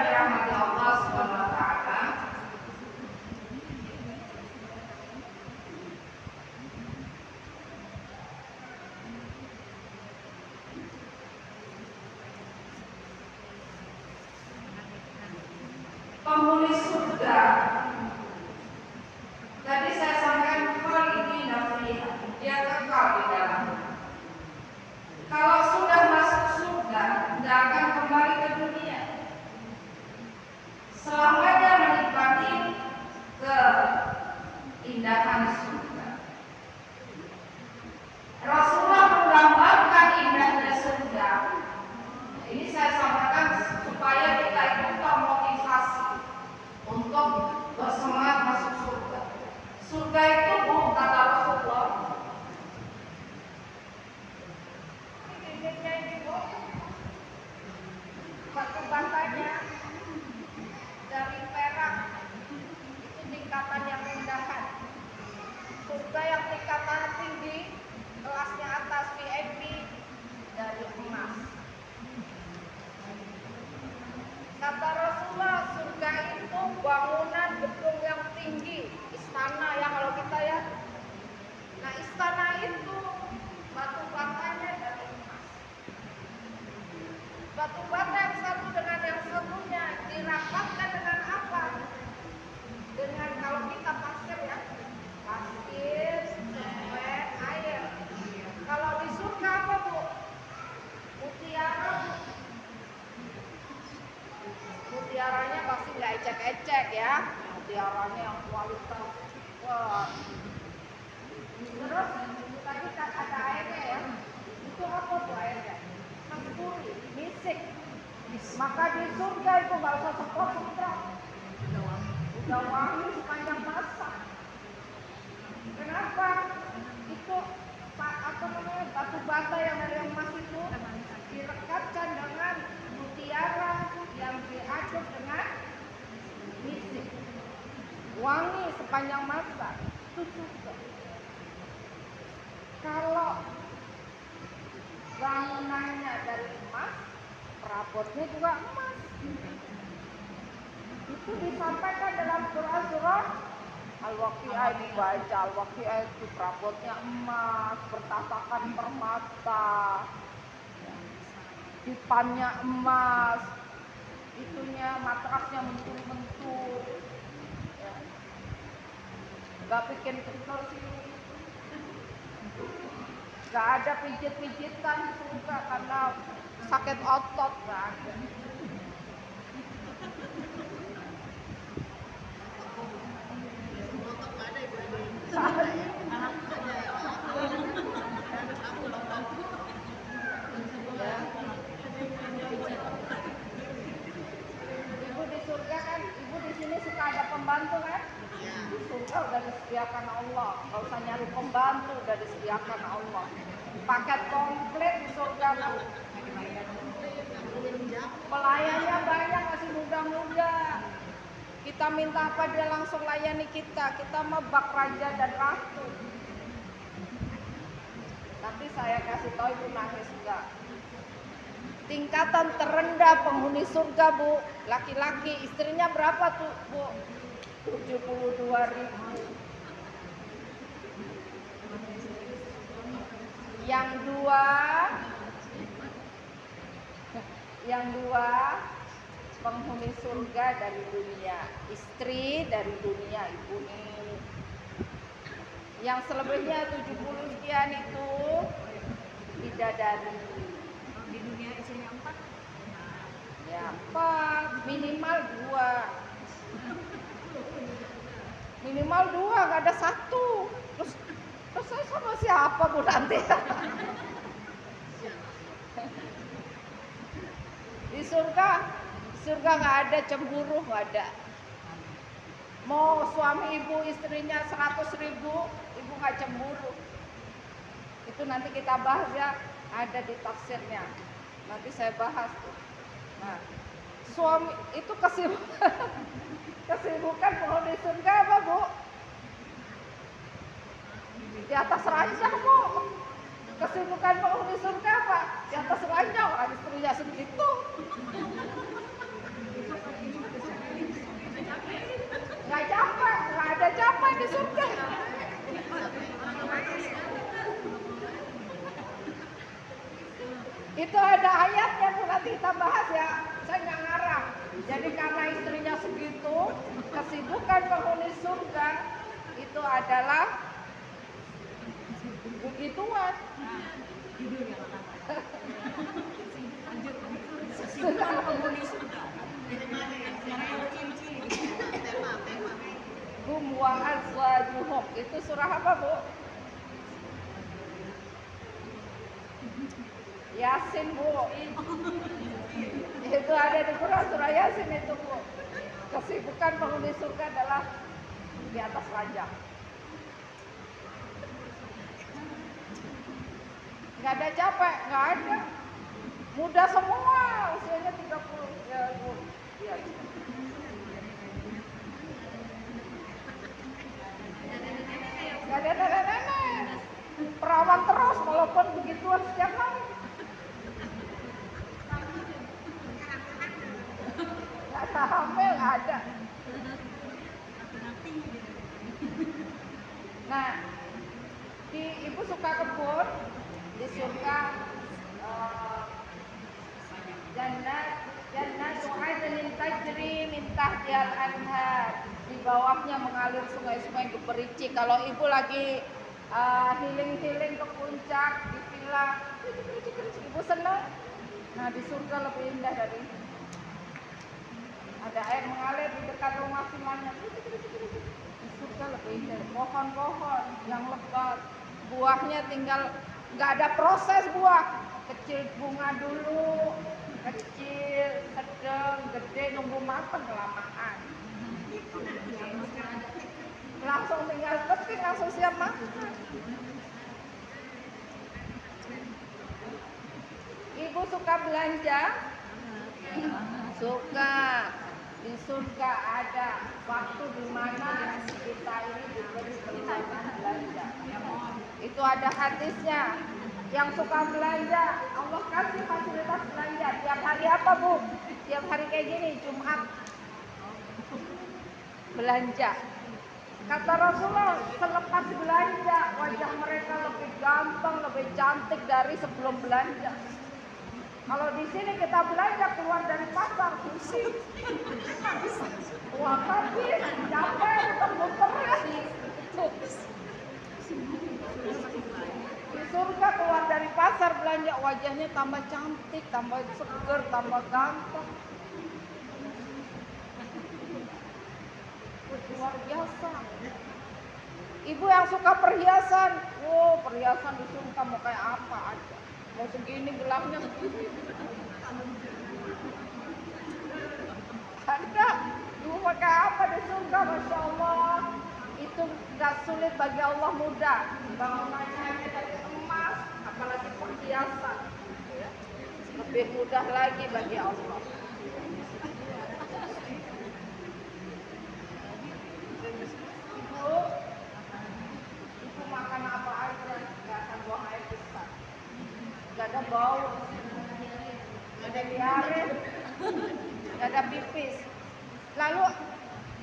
[SPEAKER 1] Surga itu Bu, kata Rasulullah, bibirnya ini Bu, batu batanya dari perak, itu tingkatan yang rendahan. Surga yang tingkatan tinggi, kelasnya atas VIP, dari emas. Kata Rasulullah, surga itu bangunan gedung yang tinggi, istana ya kalau kita ya. Nah istana itu batu batanya dari emas. Batu bata yang satu dengan yang satunya dirapatkan dengan apa? Dengan kalau kita pasir ya, pasir, semen, air. Kalau di surga apa Bu? Mutiara. Mutiaranya pasti nggak ecek-ecek ya. Mutiaranya yang kualitas. Wah. Terus tadi kan ada airnya ya. Itu apa tuh airnya? Merkuri, misik. Maka di surga itu nggak usah semprot-semprot. Udah wangi sepanjang masa. Kenapa? Itu apa namanya batu bata yang dari emas itu direkatkan dengan mutiara yang diaduk dengan misik. Wangi sepanjang masa. Itu surga. Kalau bangunannya dari emas, perabotnya juga emas. Itu disampaikan dalam surah-surah Al-Waqi'ah, ini baca Al-Waqi'ah itu perabotnya emas, bertatakan permata, dipannya emas, itunya matrasnya mentul-mentul, ya. Gak bikin kental sih. Gak ada pijit-pijitan di surga karena sakit otot, gak ada. Ibu di surga kan, ibu di sini suka ada pembantu kan? Di surga udah disediakan Allah, nggak usah nyari pembantu, udah disediakan Allah. Paket komplit di surga Bu. Pelayannya banyak, masih muda-muda. Kita minta apa dia langsung layani kita. Kita mah bak raja dan ratu. Tapi saya kasih tahu ibu nangis enggak. Tingkatan terendah penghuni surga Bu, laki-laki, istrinya berapa tuh Bu? 72.000. Yang dua penghuni surga dari dunia, istri dari dunia ibu ini. Yang selebihnya 70 sekian itu bidadari.
[SPEAKER 2] Di dunia isinya 4?
[SPEAKER 1] Ya 4, minimal 2. Minimal 2, nggak ada 1. Terus saya sama siapa Bu nanti? Di surga nggak ada cemburu, nggak ada. Mau suami ibu istrinya 100.000, ibu nggak cemburu. Itu nanti kita bahas ya, ada di tafsirnya. Nanti saya bahas tuh. Nah, suami itu kesibukan penghuni surga apa Bu? Di atas ranjang Bu. Kesibukan penghuni surga apa? Di atas ranjang, orang istrinya segitu. Nggak capek, nggak ada capek di surga. Itu ada ayatnya Bu, nanti kita bahas ya. Saya nggak ngarang. Jadi karena istrinya segitu, kesibukan penghuni surga itu adalah begituan.
[SPEAKER 2] Kesibukan penghuni surga.
[SPEAKER 1] Hum wa azwajuhum. Itu surah apa Bu? Yasin Bu. Itu ada di Quran surah Yasin itu Bu. Kesibukan penghuni surga adalah di atas ranjang.
[SPEAKER 3] nggak ada capek, nggak ada. Muda semua, usianya 30 ya, Bu. Ya. Nggak ada nenek-nenek. Perawan terus walaupun begituan setiap hari. Nggak ada hamil, nggak ada. Nah, ibu suka kebun, di surga jannat adnin tajri min tahtihal anhar. Di bawahnya mengalir sungai-sungai gemericik. Kalau ibu lagi healing ke puncak di villa, ibu senang. Nah, di surga lebih indah dari ini. Ada air mengalir di dekat rumah villanya. Di surga lebih indah. Pohon-pohon yang lebat, buahnya tinggal, nggak ada proses buah. Kecil bunga dulu, kecil, sedang, gede, nunggu matang kelamaan. Langsung tinggal petik, langsung siap makan. Ibu suka belanja? Suka. Di surga ada waktu di mana kita ini diberi kesempatan belanja. Itu ada hadisnya. Yang suka belanja, Allah kasih fasilitas belanja. Tiap hari apa, Bu? Tiap hari kayak gini, Jumat belanja. Kata Rasulullah, selepas belanja wajah mereka lebih gampang, lebih cantik dari sebelum belanja. Kalau di sini kita belanja keluar dari pasar, pusing. Wah, habis, capek, muter-muter ya. Di surga keluar dari pasar belanja, wajahnya tambah cantik, tambah seger, tambah ganteng. Luar biasa. Ibu yang suka perhiasan, perhiasan di surga mau kayak apa aja. Mau segini gelapnya segini. Ada, ibu pakai apa di surga, Masya Allah. Itu gak sulit bagi Allah, mudah. Bangunannya dari emas, apalagi perhiasan. Lebih mudah lagi bagi Allah. Ibu makan apa aja, gak akan buang air besar. Gak ada bau, gak ada diare, gak ada pipis. Lalu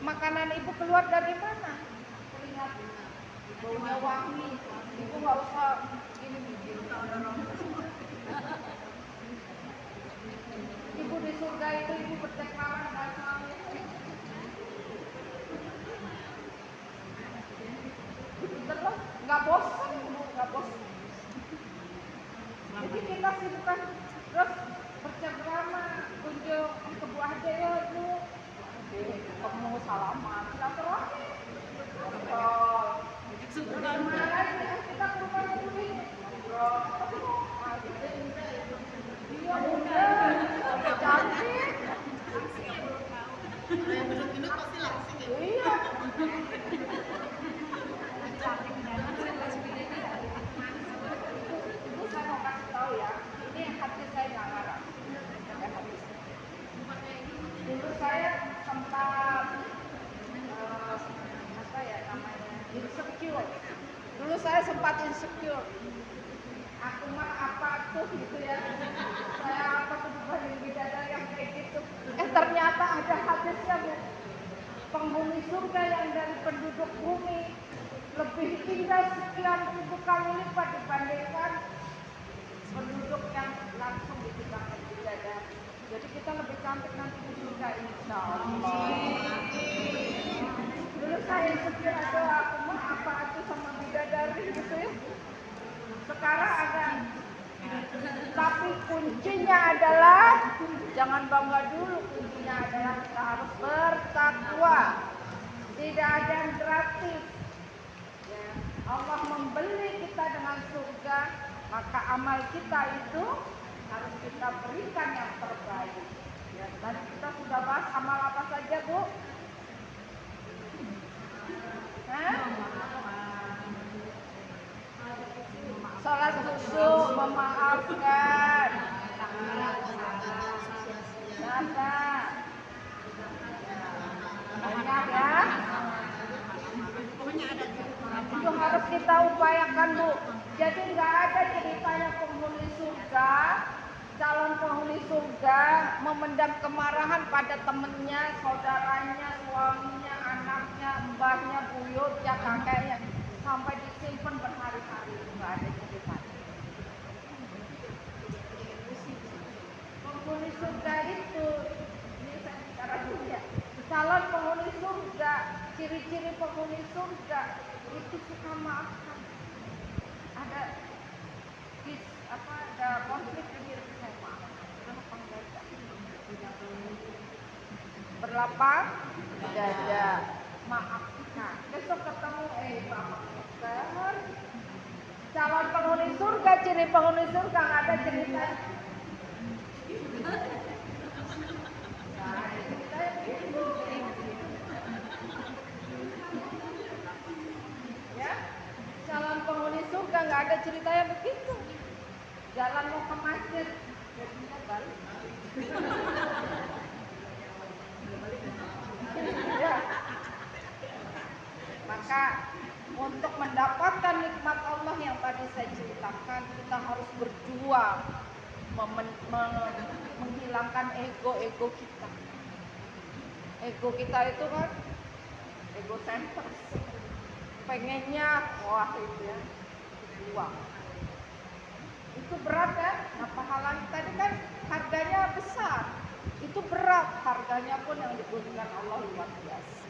[SPEAKER 3] makanan ibu keluar dari mana? Lihat, baunya wangi. Ibu gak usah gini-gini. Ibu di surga itu ibu bercengkrama dengan suami. Terus nggak bosan, Bu, nggak bosan. Jadi kita sibukkan terus bercengkrama, kunjung ke Bu aja ya, Bu. Ketemu salaman, silaturahmi. Ngobrol. Kemana lagi? Kita ke rumah dulu nih. Ngobrol. Dia muda, cantik. Yang gendut-gendut pasti langsing ya. Iya. Ibu saya mau kasih tahu ya, ini hati saya nggak ngarang. Dulu saya sempat apa ya namanya, insecure. Dulu saya sempat insecure. Aku mah apa tuh gitu ya. Saya apa tuh dibanding bidadari yang kayak gitu. Ternyata ada hadisnya, Bu. Penghuni surga yang dari penduduk bumi lebih indah sekian ribu kali lipat dibandingkan penduduk yang langsung diciptakan bidadari. Jadi kita lebih cantik nanti di surga, insya Allah. Dulu saya pikir aku mah apa aja sama bidadari gitu ya. Sekarang ada, tapi kuncinya adalah jangan bangga dulu. Kuncinya adalah kita harus bertakwa. Tidak ada yang gratis. Ya, Allah membeli kita dengan surga, maka amal kita itu harus kita berikan yang terbaik. Ya, tadi kita sudah bahas amal apa saja, Bu? Sholat khusyuk, memaafkan. Sabar. Banyak ya.
[SPEAKER 2] Pokoknya ada
[SPEAKER 3] Itu harus kita upayakan, Bu. Jadi nggak ada ceritanya penghuni surga, calon penghuni surga memendam kemarahan pada temennya, saudaranya, suaminya, anaknya, mbahnya, buyutnya, kakeknya, sampai disimpan berhari-hari. Nggak ada ceritanya. Penghuni surga itu, ini saya bicara dunia, calon penghuni surga, ciri-ciri penghuni surga itu suka maafkan. Ada ada konflik di diri saya, maafkan. Berlapang dada, maafkan. Besok ketemu maafkan. Calon penghuni surga, ciri penghuni surga nggak ada cerita. Ya, calon penghuni surga nggak ada ceritanya begitu. Jalan mau ke masjid, jadinya balik. Ya. Maka untuk mendapatkan nikmat Allah yang tadi saya ceritakan, kita harus berjuang menghilangkan ego kita. Ego kita itu kan ego center. Pengennya wah itu ya, uang. Itu berat kan? Nah pahalanya tadi kan harganya besar. Itu berat, harganya pun yang diberikan Allah luar biasa.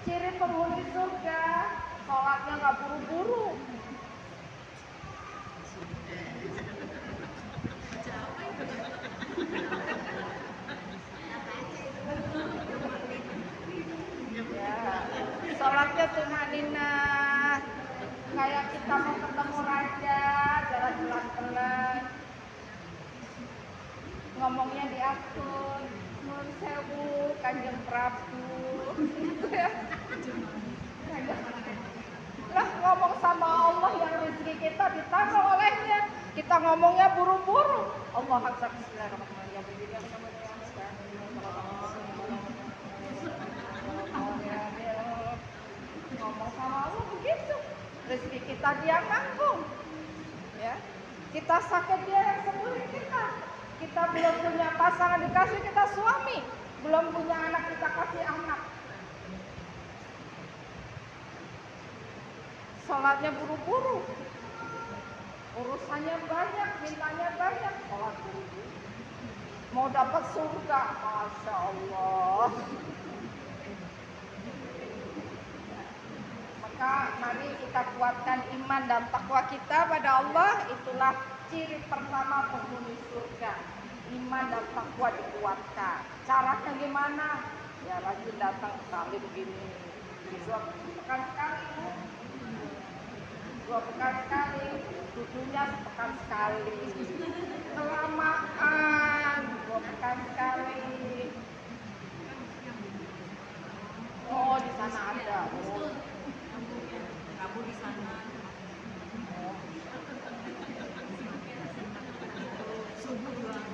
[SPEAKER 3] Ciri penghuni surga, sholatnya nggak buru-buru. Ya, sholatnya tumaninah. Kayak kita mau ketemu raja, jalan pelan-pelan. Ngomongnya diatur, Nun Sewu, Kanjeng Prabu. Lah ngomong sama Allah yang rezeki kita ditaruh olehnya. Kita ngomongnya buru-buru. Allah Akbar, bismillahirrahmanirrahim. Ngomong sama Allah begitu. Rezeki kita dia nanggung. Ya. Kita sakit dia yang sembuhin kita. Kita belum punya pasangan dikasih kita suami. Belum punya anak kita kasih anak. Sholatnya buru-buru, urusannya banyak, mintanya banyak, sholat buru-buru. Mau dapat surga, Masya Allah. Maka mari kita kuatkan iman dan takwa kita pada Allah. Itulah ciri pertama penghuni surga. Iman dan takwa dikuatkan. Caranya gimana? Ya rajin datang sekali begini. Besok pekan sekali. 2 pekan sekali, duduknya sepekan sekali, kelamaan 2 pekan sekali. Oh di sana ada.
[SPEAKER 2] Rabu di sana. Subuh juga.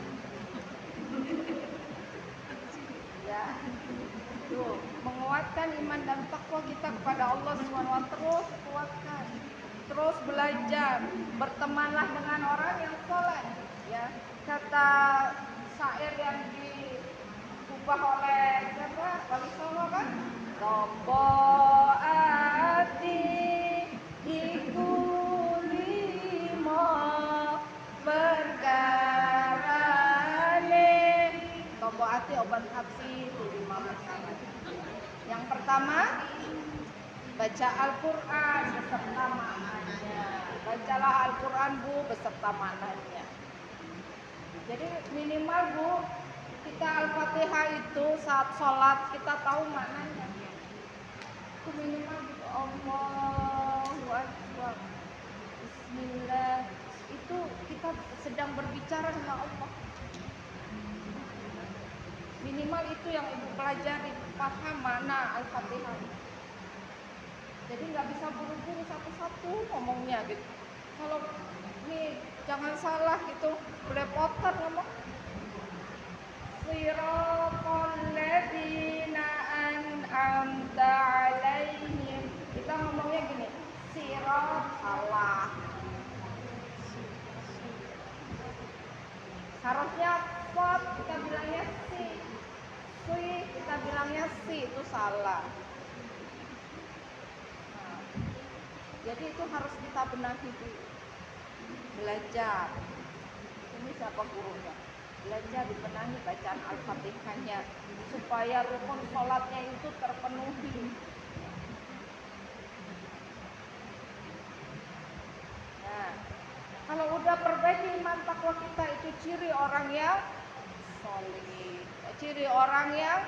[SPEAKER 3] Ya, tuh menguatkan iman dan takwa kita kepada Allah SWT. Terus kuatkan. Terus belajar, bertemanlah dengan orang yang soleh. Ya, kata syair yang diubah oleh siapa? Wali Songo kan? Tombo ati iku limo perkarane. Tombo ati obat hati itu 5 perkara. Yang pertama, baca Al-Quran beserta maknanya. Bacalah Al-Quran Bu beserta maknanya. Jadi minimal Bu, kita Al-Fatihah itu saat sholat kita tahu maknanya. Itu minimal gitu. Allahu Akbar, Bismillah. Itu kita sedang berbicara dengan Allah. Minimal itu yang Ibu pelajari, paham makna Al-Fatihah. Jadi nggak bisa buru-buru satu-satu ngomongnya gitu. Kalau nih jangan salah itu belepotan ngomong. Siratal ladzina an'amta 'alaihim. Kita ngomongnya gini, sirat salah. Harusnya pot kita bilangnya si. Sui kita bilangnya si, itu salah. Nah, jadi itu harus kita benahi dulu. Belajar. Ini siapa gurunya? Belajar dibenahi bacaan Al-Fatihahnya supaya rukun sholatnya itu terpenuhi. Nah, kalau udah perbaiki iman takwa kita, itu ciri orang yang soleh, ciri orang yang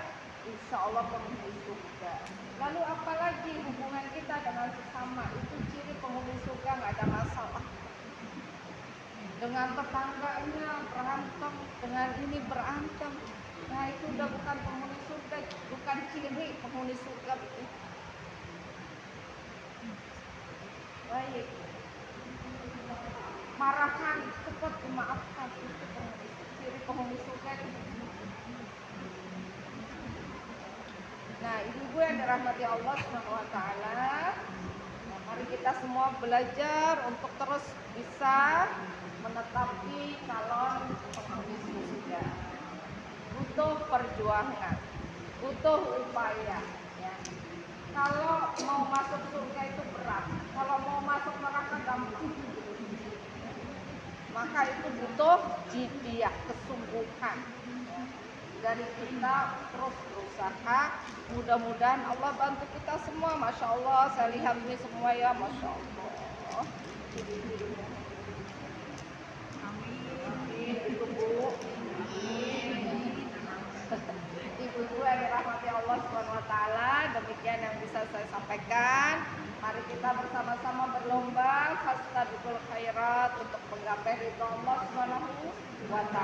[SPEAKER 3] insya Allah penghuni surga. Lalu apalagi hubungan kita dengan sesama, itu ciri penghuni surga, nggak ada masalah. Dengan tetangganya berantem, dengan ini berantem, nah itu udah bukan penghuni surga, bukan ciri penghuni surga begitu. Baik, marahan cepat dimaafkan, itu ciri penghuni surga itu. Nah, ibu-ibu yang dirahmati Allah SWT, mari kita semua belajar untuk terus bisa menetapi calon penghuni surga. Butuh perjuangan, butuh upaya. Ya. Kalau mau masuk surga itu berat, kalau mau masuk neraka gampang. Maka itu butuh jiddiyah, kesungguhan. Dari kita terus berusaha, mudah-mudahan Allah bantu kita semua. Masya Allah, saya lihat ini semua ya, Masya Allah. Amin, ibu-ibu. Ibu-ibu yang dirahmati Allah SWT, demikian yang bisa saya sampaikan. Mari kita bersama-sama berlomba fastabiqul khairat untuk menggapai ridha Allah SWT,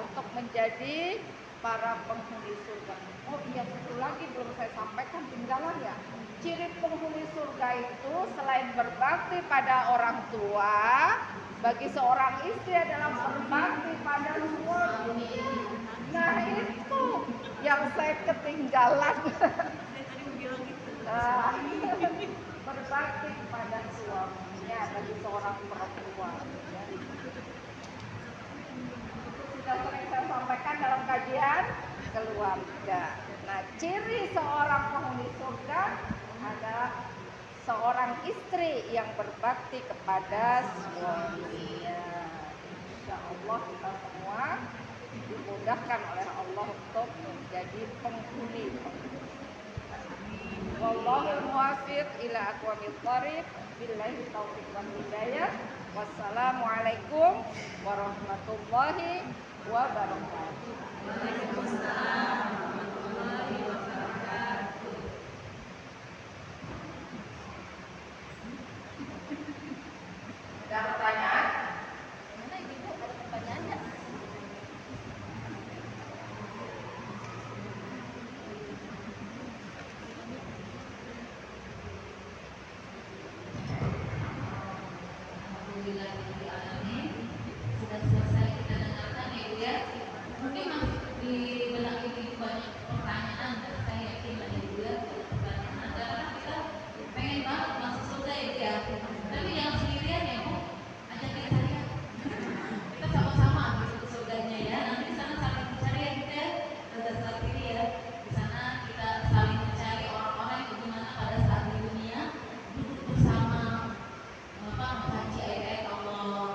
[SPEAKER 3] untuk menjadi para penghuni surga. Oh iya, satu lagi belum saya sampaikan, tinggalan ya. Ciri penghuni surga itu selain berbakti pada orang tua, bagi seorang istri adalah berbakti pada suami. Nah itu yang saya ketinggalan. Berbakti pada suaminya bagi seorang perempuan. Sudah sering saya sampaikan dalam kajian keluarga. Nah, ciri seorang penghuni surga adalah seorang istri yang berbakti kepada suaminya. Insya Allah kita semua dimudahkan oleh Allah untuk menjadi penghuni. Wallahul muwaffiq ila aqwamit thoriq. Billahi taufiq wal hidayah. Wassalamualaikum warahmatullahi wabarakatuh. Waalaikumsalam warahmatullahi wabarakatuh. Ada pertanyaan? Mana ibu ada pertanyaannya?
[SPEAKER 4] Alhamdulillahirrahmanirrahim. Sudah selesai kita dengarkan ya Ibu ya. Mungkin masih di benak Ibu banyak pertanyaan, dan saya yakin lah Ibu ya pertanyaan. Karena kita pengen banget masuk surga ya Ibu ya. Tapi jangan sendirian ya Bu, ajakin saya. Kita sama-sama masuk ke surganya ya. Nanti di sana saling mencari ya Ibu ya. Pada saat ini ya, di sana kita saling mencari orang-orang yang bagaimana pada saat di dunia duduk bersama, mengkaji ayat-ayat Allah,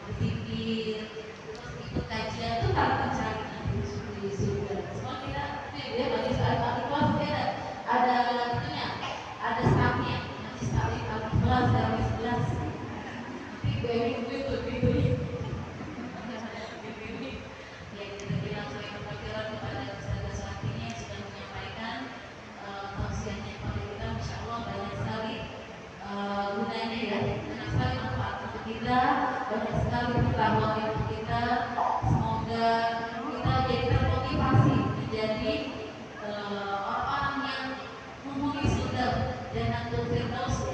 [SPEAKER 4] berzikir, terus ikut kajian itu kalau mencari di surga. Semua kita, dia bagi saat kelas dia ada itunya, ada staffnya, nanti staffnya kelas dari 11. Nanti gue itu. Ya kita bilang saya kepada ustaz Sakini yang sudah menyampaikan tausiahnya kepada kita, insya Allah banyak sekali gunanya ya, banyak sekali manfaat untuk kita, banyak sekali pengetahuan untuk kita. Semoga kita jadi termotivasi menjadi orang-orang yang menghuni surga Jannatul Firdaus